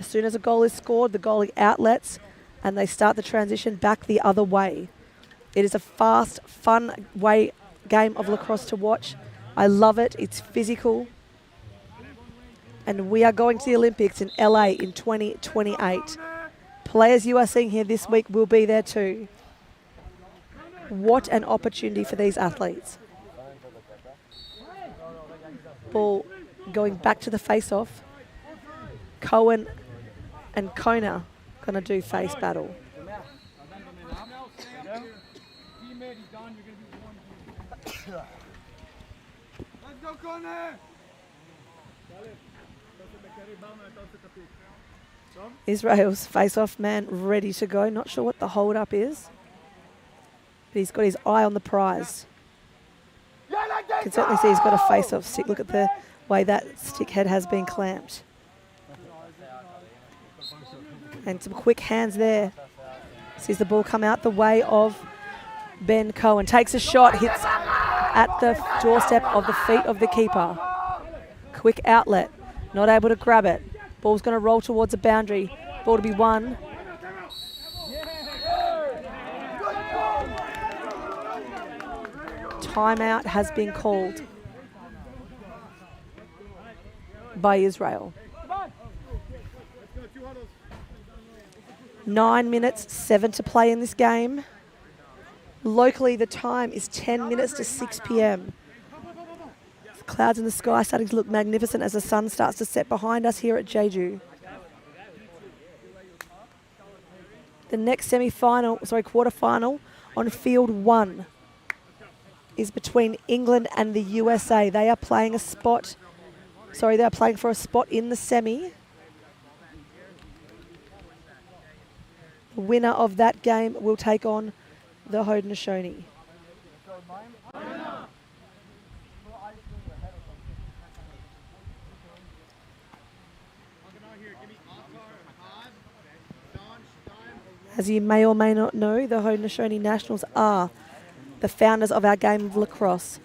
As soon as a goal is scored, the goalie outlets and they start the transition back the other way. It is a fast, fun game of lacrosse to watch. I love it. It's physical. And we are going to the Olympics in LA in 2028. Players you are seeing here this week will be there too. What an opportunity for these athletes. Ball going back to the face-off. Cohen and Kona going to do face battle. Israel's face-off man ready to go. Not sure what the hold-up is, but he's got his eye on the prize. You can certainly see he's got a face-off stick. Look at the way that stick head has been clamped. And some quick hands there. Sees the ball come out the way of Ben Cohen. Takes a shot, hits at the doorstep of the feet of the keeper. Quick outlet, not able to grab it. Ball's going to roll towards the boundary. Ball to be won. Timeout has been called by Israel. 9 minutes, 7 to play in this game. Locally, the time is 10 minutes to 6 p.m. The clouds in the sky starting to look magnificent as the sun starts to set behind us here at Jeju. The next quarterfinal on field 1 is between England and the USA. They are playing for a spot in the semi. The winner of that game will take on the Haudenosaunee. As you may or may not know, the Haudenosaunee Nationals are the founders of our game of lacrosse.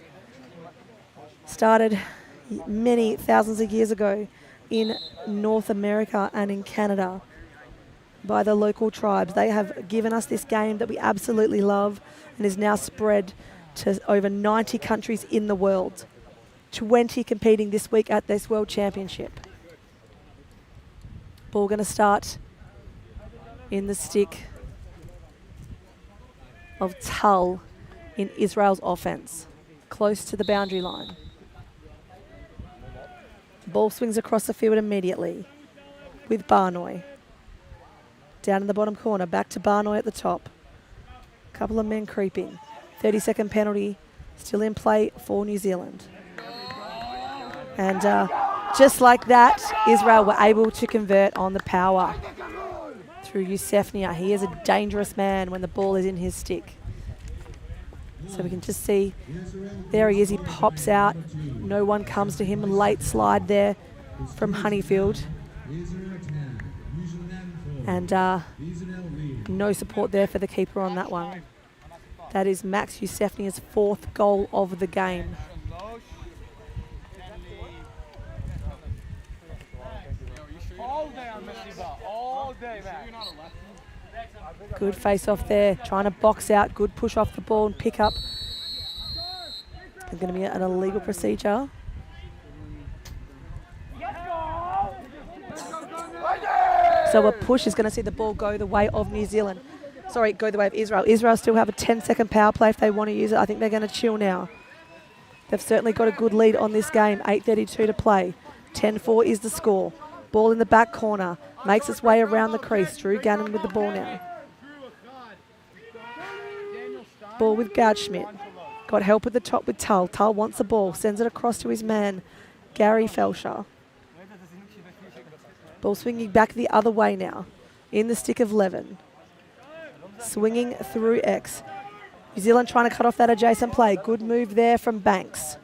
Started many thousands of years ago in North America and in Canada by the local tribes. They have given us this game that we absolutely love and is now spread to over 90 countries in the world. 20 competing this week at this World Championship. Ball going to start in the stick of Tull in Israel's offense, close to the boundary line. Ball swings across the field immediately with Barnoy. Down in the bottom corner, back to Barnoy at the top. Couple of men creeping. 30-second penalty still in play for New Zealand. And just like that, Israel were able to convert on the power through Yusefnia. He is a dangerous man when the ball is in his stick. So we can just see, there he is, he pops out. No one comes to him. Late slide there from Honeyfield. And no support there for the keeper on that one. That is Max Yusefnia's 4th goal of the game. Good face off there, trying to box out, good push off the ball and pick up. There's going to be an illegal procedure. So a push is going to see the ball go the way of New Zealand. Sorry, go the way of Israel. Israel still have a 10-second power play if they want to use it. I think they're going to chill now. They've certainly got a good lead on this game. 8:32 to play. 10-4 is the score. Ball in the back corner. Makes its way around the crease. Drew Gannon with the ball now. Ball with Goudschmidt. Got help at the top with Tull. Tull wants the ball. Sends it across to his man, Gary Felsher. Ball swinging back the other way now. In the stick of Levin. Swinging through X. New Zealand trying to cut off that adjacent play. Good move there from Banks.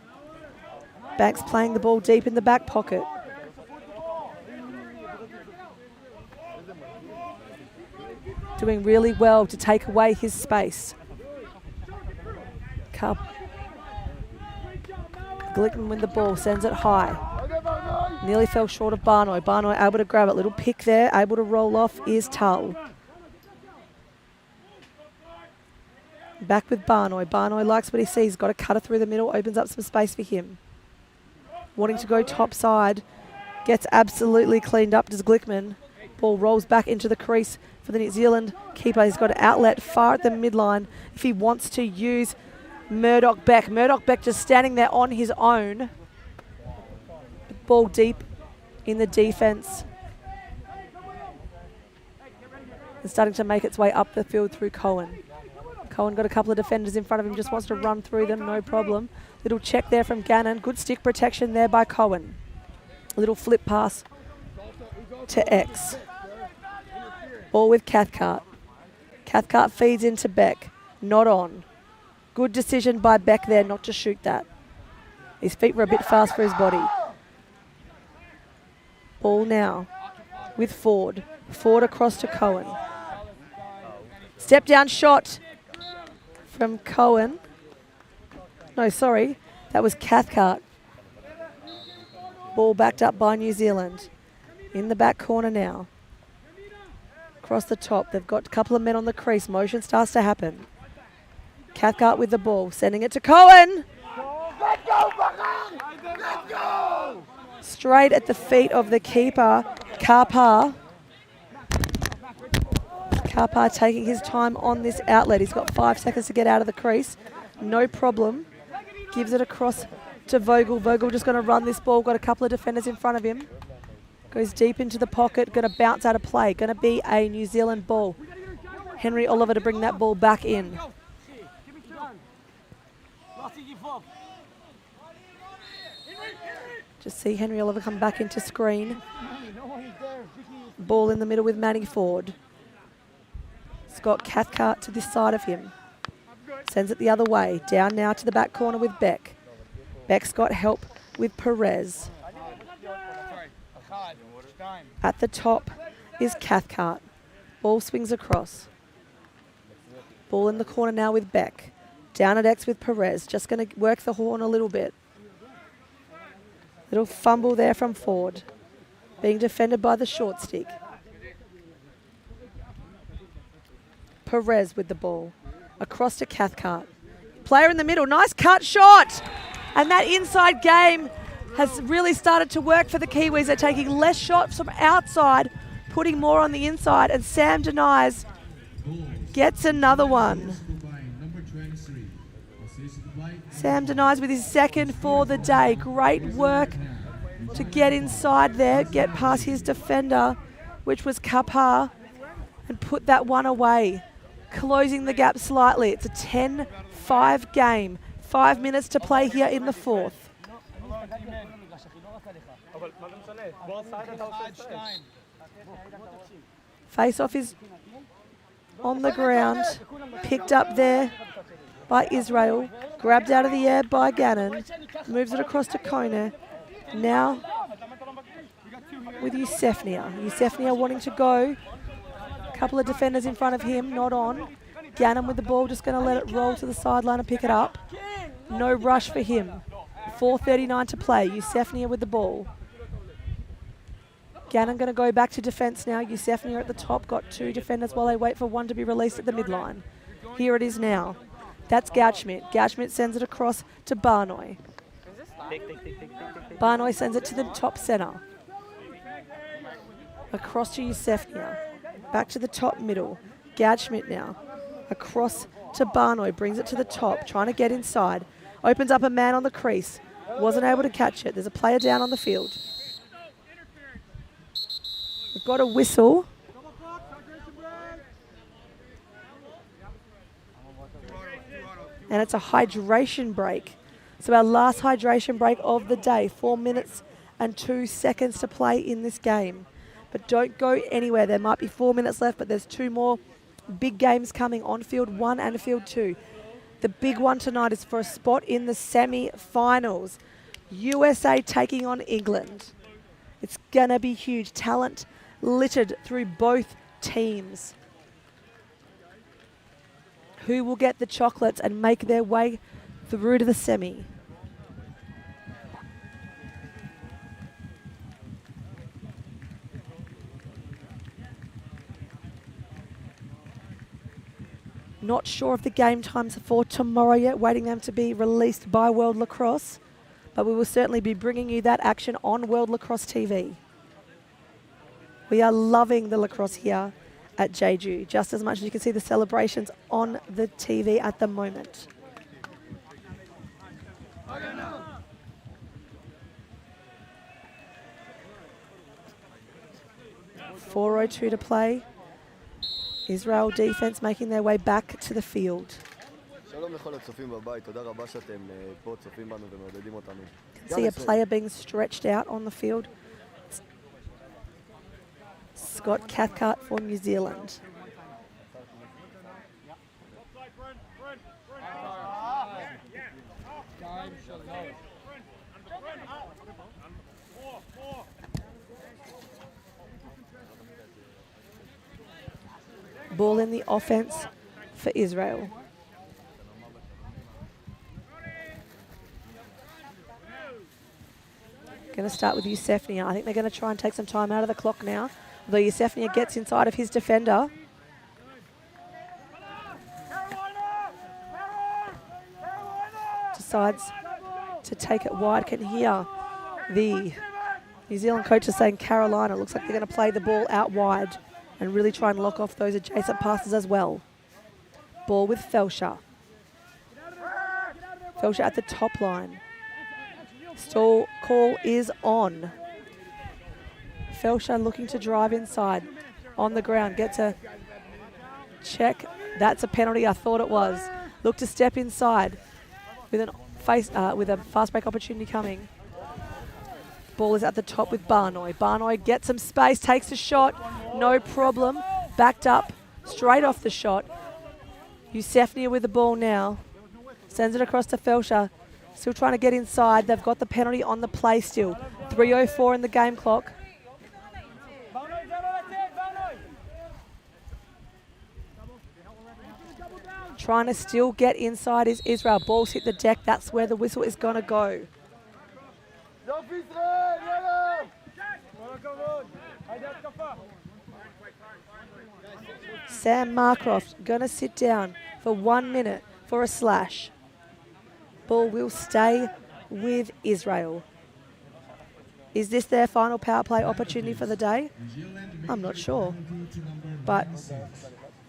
Banks playing the ball deep in the back pocket. Doing really well to take away his space. Glickman with the ball, sends it high. Nearly fell short of Barnoy. Barnoy able to grab it. Little pick there, able to roll off is Tull. Back with Barnoy. Barnoy likes what he sees. Got to cut it through the middle. Opens up some space for him. Wanting to go top side. Gets absolutely cleaned up, does Glickman. Ball rolls back into the crease for the New Zealand keeper. He's got an outlet far at the midline if he wants to use Murdoch Beck. Murdoch Beck just standing there on his own. Ball deep in the defence. And starting to make its way up the field through Cohen. Cohen got a couple of defenders in front of him, just wants to run through them, no problem. Little check there from Gannon. Good stick protection there by Cohen. Little flip pass to X. Ball with Cathcart. Cathcart feeds into Beck. Not on. Good decision by Beck there not to shoot that. His feet were a bit fast for his body. Ball now with Ford. Ford across to Cohen. Step down shot from Cohen. No, sorry. That was Cathcart. Ball backed up by New Zealand. In the back corner now. Across the top. They've got a couple of men on the crease. Motion starts to happen. Cathcart with the ball. Sending it to Cohen. Straight at the feet of the keeper, Karpar. Karpar taking his time on this outlet. He's got 5 seconds to get out of the crease. No problem. Gives it across to Vogel. Vogel just going to run this ball. Got a couple of defenders in front of him. Goes deep into the pocket. Going to bounce out of play. Going to be a New Zealand ball. Henry Oliver to bring that ball back in. Just see Henry Oliver come back into screen. Ball in the middle with Manny Ford. Scott Cathcart to this side of him. Sends it the other way. Down now to the back corner with Beck. Beck's got help with Perez. At the top is Cathcart. Ball swings across. Ball in the corner now with Beck. Down at X with Perez. Just going to work the horn a little bit. Little fumble there from Ford. Being defended by the short stick. Perez with the ball. Across to Cathcart. Player in the middle. Nice cut shot. And that inside game has really started to work for the Kiwis. They're taking less shots from outside, putting more on the inside. And Sam Denies gets another one. Sam Denies with his second for the day. Great work to get inside there, get past his defender, which was Kapar, and put that one away. Closing the gap slightly. It's a 10-5 game. 5 minutes to play here in the fourth. Face-off is on the ground. Picked up there by Israel. Grabbed out of the air by Gannon. Moves it across to Kone. Now with Yusefnia. Yusefnia wanting to go. A couple of defenders in front of him, not on. Gannon with the ball, just going to let it roll to the sideline and pick it up. No rush for him. 4:39 to play. Yusefnia with the ball. Gannon going to go back to defence now. Yusefnia at the top, got 2 defenders while they wait for one to be released at the midline. Here it is now. That's Gauchschmidt. Gauchschmidt sends it across to Barnoy. Barnoy sends it to the top centre. Across to Yusefnia. Back to the top middle. Gauchschmidt now. Across to Barnoy. Brings it to the top. Trying to get inside. Opens up a man on the crease. Wasn't able to catch it. There's a player down on the field. We've got a whistle. And it's a hydration break. So our last hydration break of the day. 4 minutes and 2 seconds to play in this game. But don't go anywhere. There might be 4 minutes left, but there's 2 more big games coming on field 1 and field 2. The big one tonight is for a spot in the semi-finals. USA taking on England. It's going to be huge. Talent littered through both teams. Who will get the chocolates and make their way through to the semi? Not sure of the game times for tomorrow yet, waiting them to be released by World Lacrosse, but we will certainly be bringing you that action on World Lacrosse TV. We are loving the lacrosse here at Jeju, just as much as you can see the celebrations on the TV at the moment. .402 to play. Israel defense making their way back to the field. See a player being stretched out on the field. Scott Cathcart for New Zealand. Ball in the offense for Israel. Going to start with Yusefnia. I think they're going to try and take some time out of the clock now. Although Yusefnia gets inside of his defender. Decides to take it wide. Can hear the New Zealand coaches saying Carolina. Looks like they're going to play the ball out wide and really try and lock off those adjacent passes as well. Ball with Felsher. Felsher at the top line. Stall call is on. Felsher looking to drive inside. On the ground, gets a check. That's a penalty, I thought it was. Look to step inside with a fast break opportunity coming. Ball is at the top with Barnoy. Barnoy gets some space, takes a shot, no problem. Backed up, straight off the shot. Yusefnia with the ball now. Sends it across to Felsher. Still trying to get inside. They've got the penalty on the play still. 3:04 in the game clock. Trying to still get inside is Israel. Ball's hit the deck. That's where the whistle is going to go. Sam Marcroft going to sit down for 1 minute for a slash. Ball will stay with Israel. Is this their final power play opportunity for the day? I'm not sure. But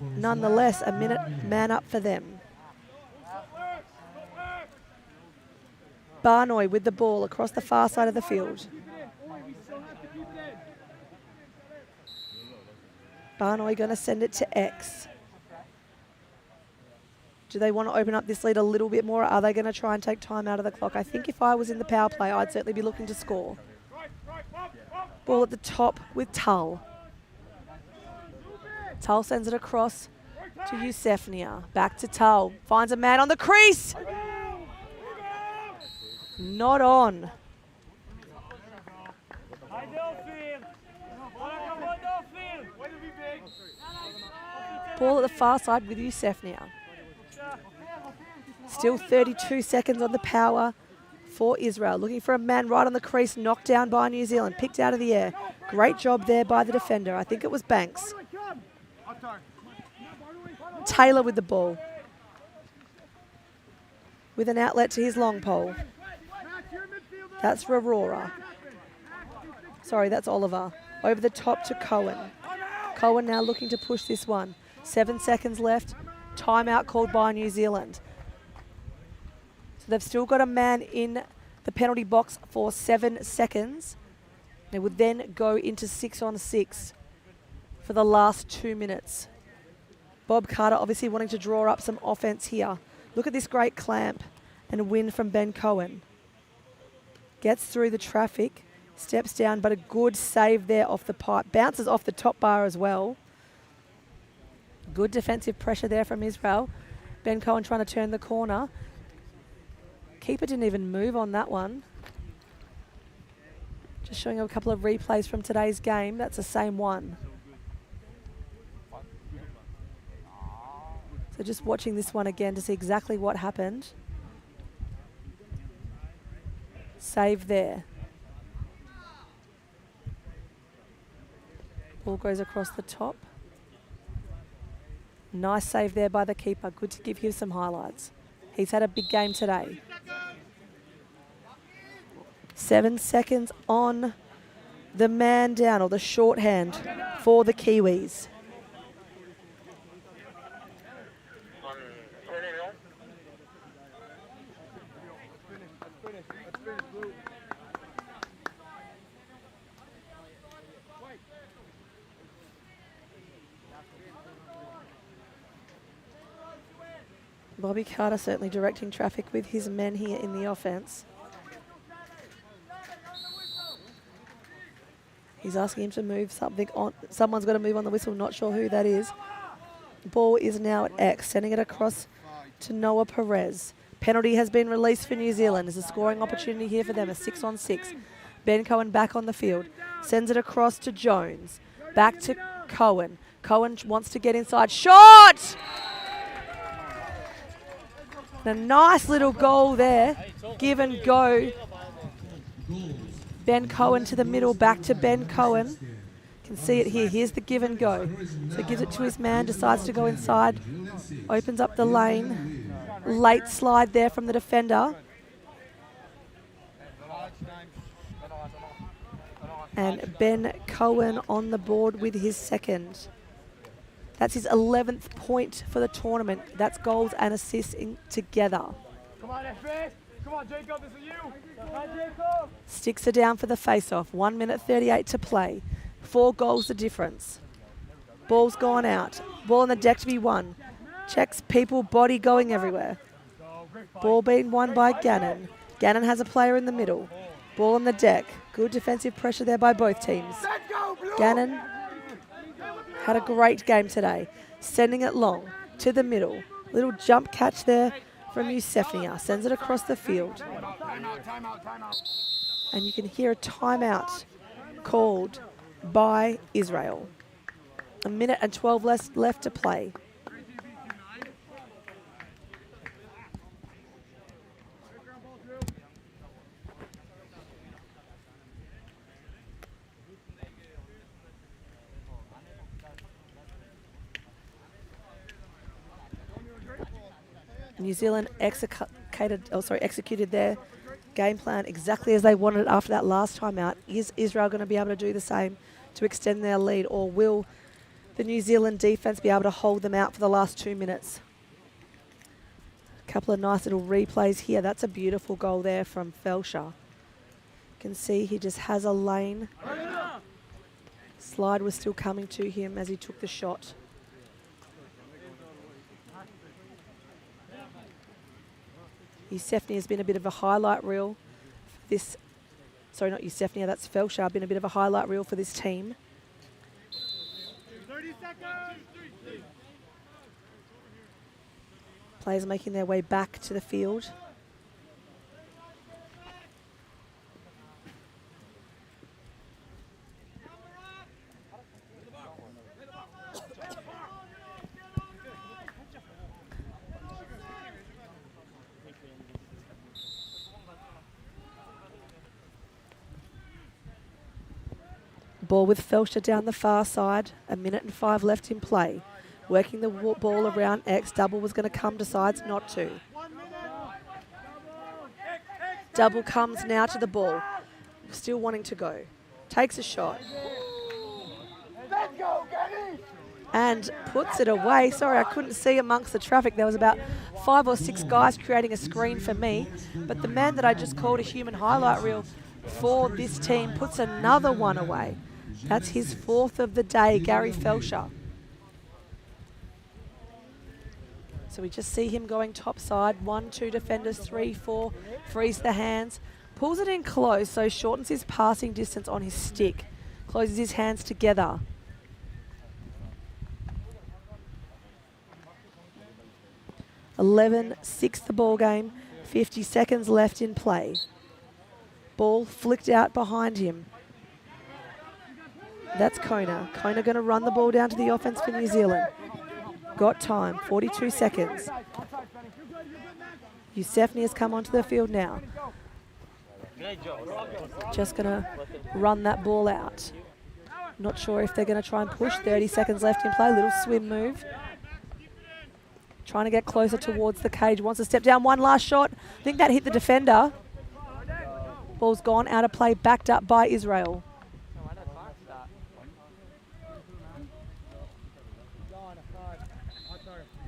nonetheless, a minute man up for them. Barnoy with the ball across the far side of the field. Barnoy going to send it to X. Do they want to open up this lead a little bit more, or are they going to try and take time out of the clock? I think if I was in the power play, I'd certainly be looking to score. Ball at the top with Tull. Tull sends it across to Yusefnia. Back to Tull. Finds a man on the crease. Not on. Ball at the far side with Yusefnia. Still 32 seconds on the power for Israel. Looking for a man right on the crease, knocked down by New Zealand, picked out of the air. Great job there by the defender. I think it was Banks. Taylor with the ball. With an outlet to his long pole. That's Aurora. Sorry, that's Oliver. Over the top to Cohen. Cohen now looking to push this one. 7 seconds left. Timeout called by New Zealand. So they've still got a man in the penalty box for 7 seconds. They would then go into 6-on-6 for the last 2 minutes. Bob Carter obviously wanting to draw up some offense here. Look at this great clamp and win from Ben Cohen. Gets through the traffic, steps down, but a good save there off the pipe. Bounces off the top bar as well. Good defensive pressure there from Israel. Ben Cohen trying to turn the corner. Keeper didn't even move on that one. Just showing you a couple of replays from today's game. That's the same one. So just watching this one again to see exactly what happened. Save there. Ball goes across the top. Nice save there by the keeper. Good to give him some highlights. He's had a big game today. 7 seconds on the man down, or the shorthand for the Kiwis. Bobby Carter certainly directing traffic with his men here in the offense. He's asking him to move something on. Someone's got to move on the whistle. Not sure who that is. Ball is now at X, sending it across to Noah Perez. Penalty has been released for New Zealand. There's a scoring opportunity here for them, a 6-on-6. Ben Cohen back on the field. Sends it across to Jones. Back to Cohen. Cohen wants to get inside. Shot! A nice little goal there. Give and go. Ben Cohen to the middle, back to Ben Cohen. You can see it here. Here's the give and go. So gives it to his man, decides to go inside. Opens up the lane. Late slide there from the defender. And Ben Cohen on the board with his second. That's his 11th point for the tournament. That's goals and assists together. Come on, FS. Come on, Jacob, this is you. Come on, Jacob. Sticks are down for the face-off. 1 minute 38 to play. 4 goals the difference. Ball's gone out. Ball on the deck to be won. Checks people, body going everywhere. Ball being won by Gannon. Gannon has a player in the middle. Ball on the deck. Good defensive pressure there by both teams. Gannon had a great game today. Sending it long to the middle. Little jump catch there from Yusefnia. Sends it across the field. And you can hear a timeout called by Israel. 1 minute and 12 left to play. New Zealand executed their game plan exactly as they wanted it after that last time out. Is Israel going to be able to do the same to extend their lead, or will the New Zealand defence be able to hold them out for the last 2 minutes? A couple of nice little replays here. That's a beautiful goal there from Felsher. You can see he just has a lane. Slide was still coming to him as he took the shot. Yusefnia has been a bit of a highlight reel for this. Sorry, not Yusefnia, that's Felsher. Been a bit of a highlight reel for this team. 30 seconds. Players making their way back to the field. Ball with Felsher down the far side. 1 minute and 5 left in play. Working the ball around X. Double was going to come, decides not to. Double comes now to the ball. Still wanting to go. Takes a shot. And puts it away. Sorry, I couldn't see amongst the traffic. There was about 5 or 6 guys creating a screen for me. But the man that I just called a human highlight reel for this team puts another one away. That's his 4th of the day, Gary Felsher. So we just see him going top side. 1, 2 defenders, 3, 4. Frees the hands. Pulls it in close, so shortens his passing distance on his stick. Closes his hands together. 11-6 the ball game. 50 seconds left in play. Ball flicked out behind him. That's Kona. Kona going to run the ball down to the offense for New Zealand. Got time, 42 seconds. Youssefni has come onto the field now. Just going to run that ball out. Not sure if they're going to try and push. 30 seconds left in play. Little swim move. Trying to get closer towards the cage. Wants to step down. One last shot. I think that hit the defender. Ball's gone out of play. Backed up by Israel.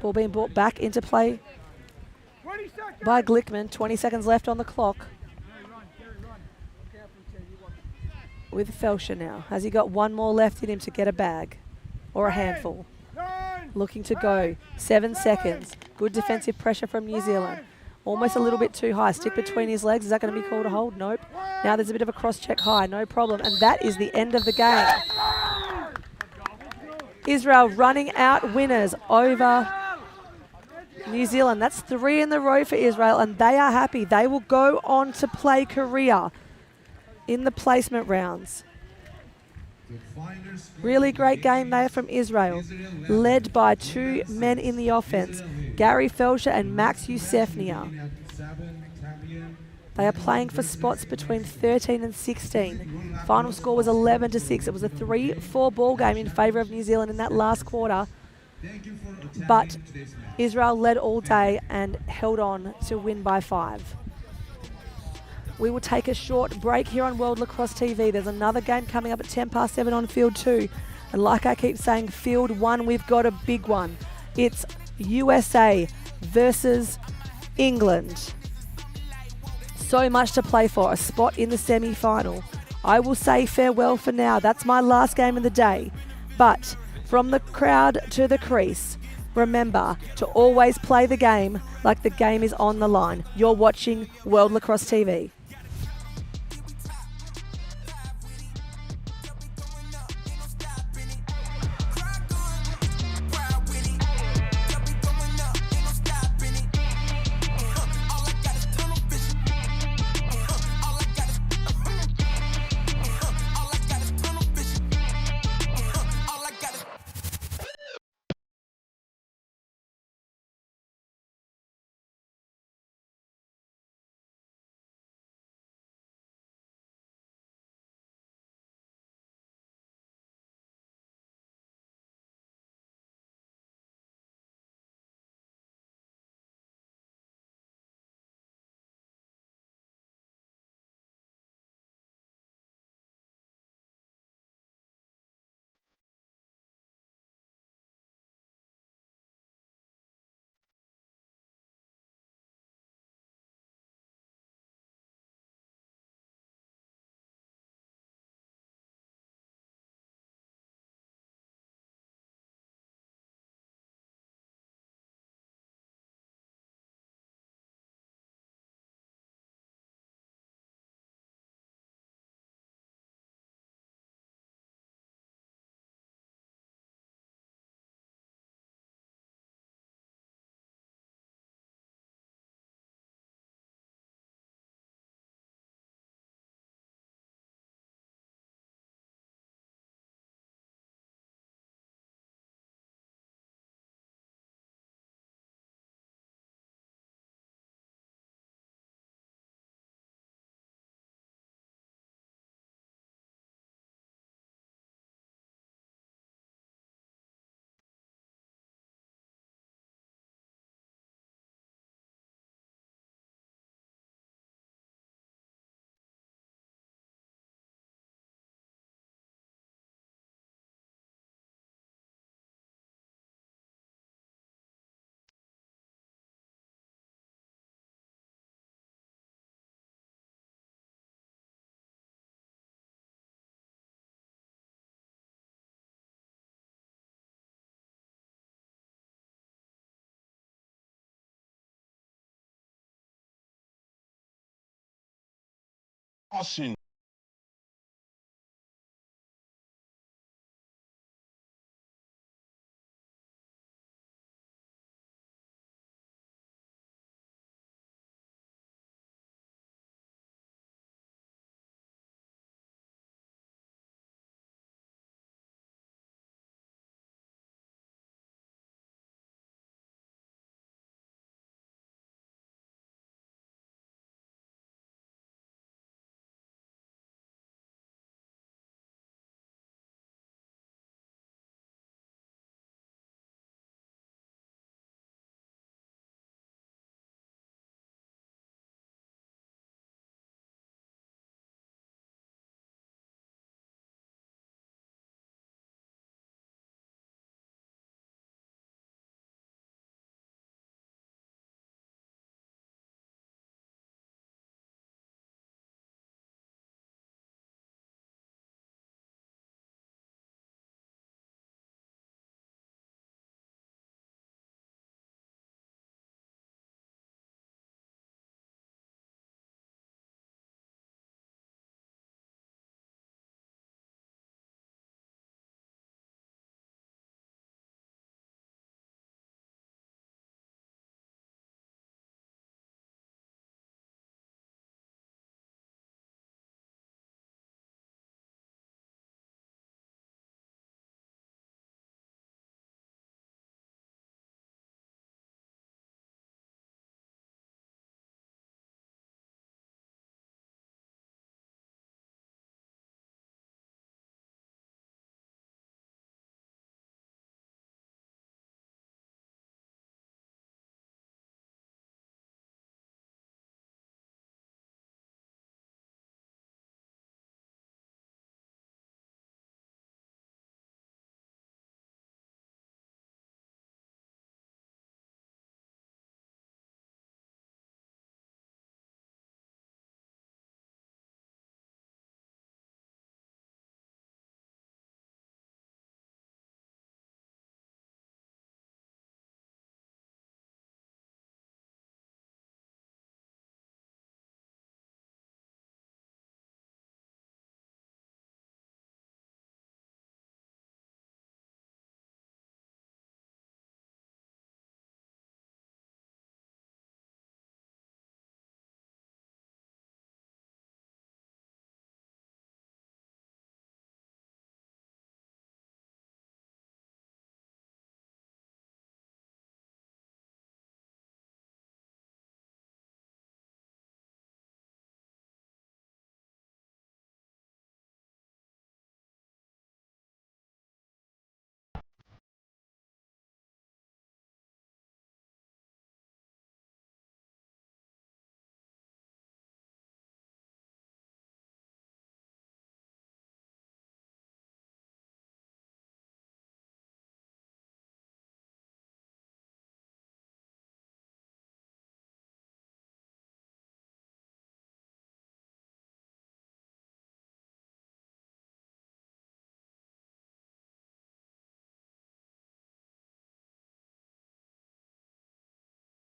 Ball being brought back into play by Glickman. 20 seconds left on the clock. With Felsher now. Has he got one more left in him to get a bag? Or a handful? Looking to go. 7 seconds. Good defensive pressure from New Zealand. Almost a little bit too high. Stick between his legs. Is that going to be called a hold? Nope. Now there's a bit of a cross-check high. No problem. And that is the end of the game. Israel running out winners over New Zealand. That's 3 in a row for Israel, and they are happy. They will go on to play Korea in the placement rounds. Really great game there from Israel, led by 2 men in the offense, Gary Felsher and Max Youssefnia. They are playing for spots between 13 and 16. Final score was 11-6. It was a 3-4 ball game in favour of New Zealand in that last quarter. But Israel led all day and held on to win by 5. We will take a short break here on World Lacrosse TV. There's another game coming up at 7:10 on Field 2. And like I keep saying, Field 1, we've got a big one. It's USA versus England. So much to play for, a spot in the semi-final. I will say farewell for now. That's my last game of the day. But from the crowd to the crease, remember to always play the game like the game is on the line. You're watching World Lacrosse TV. Caution.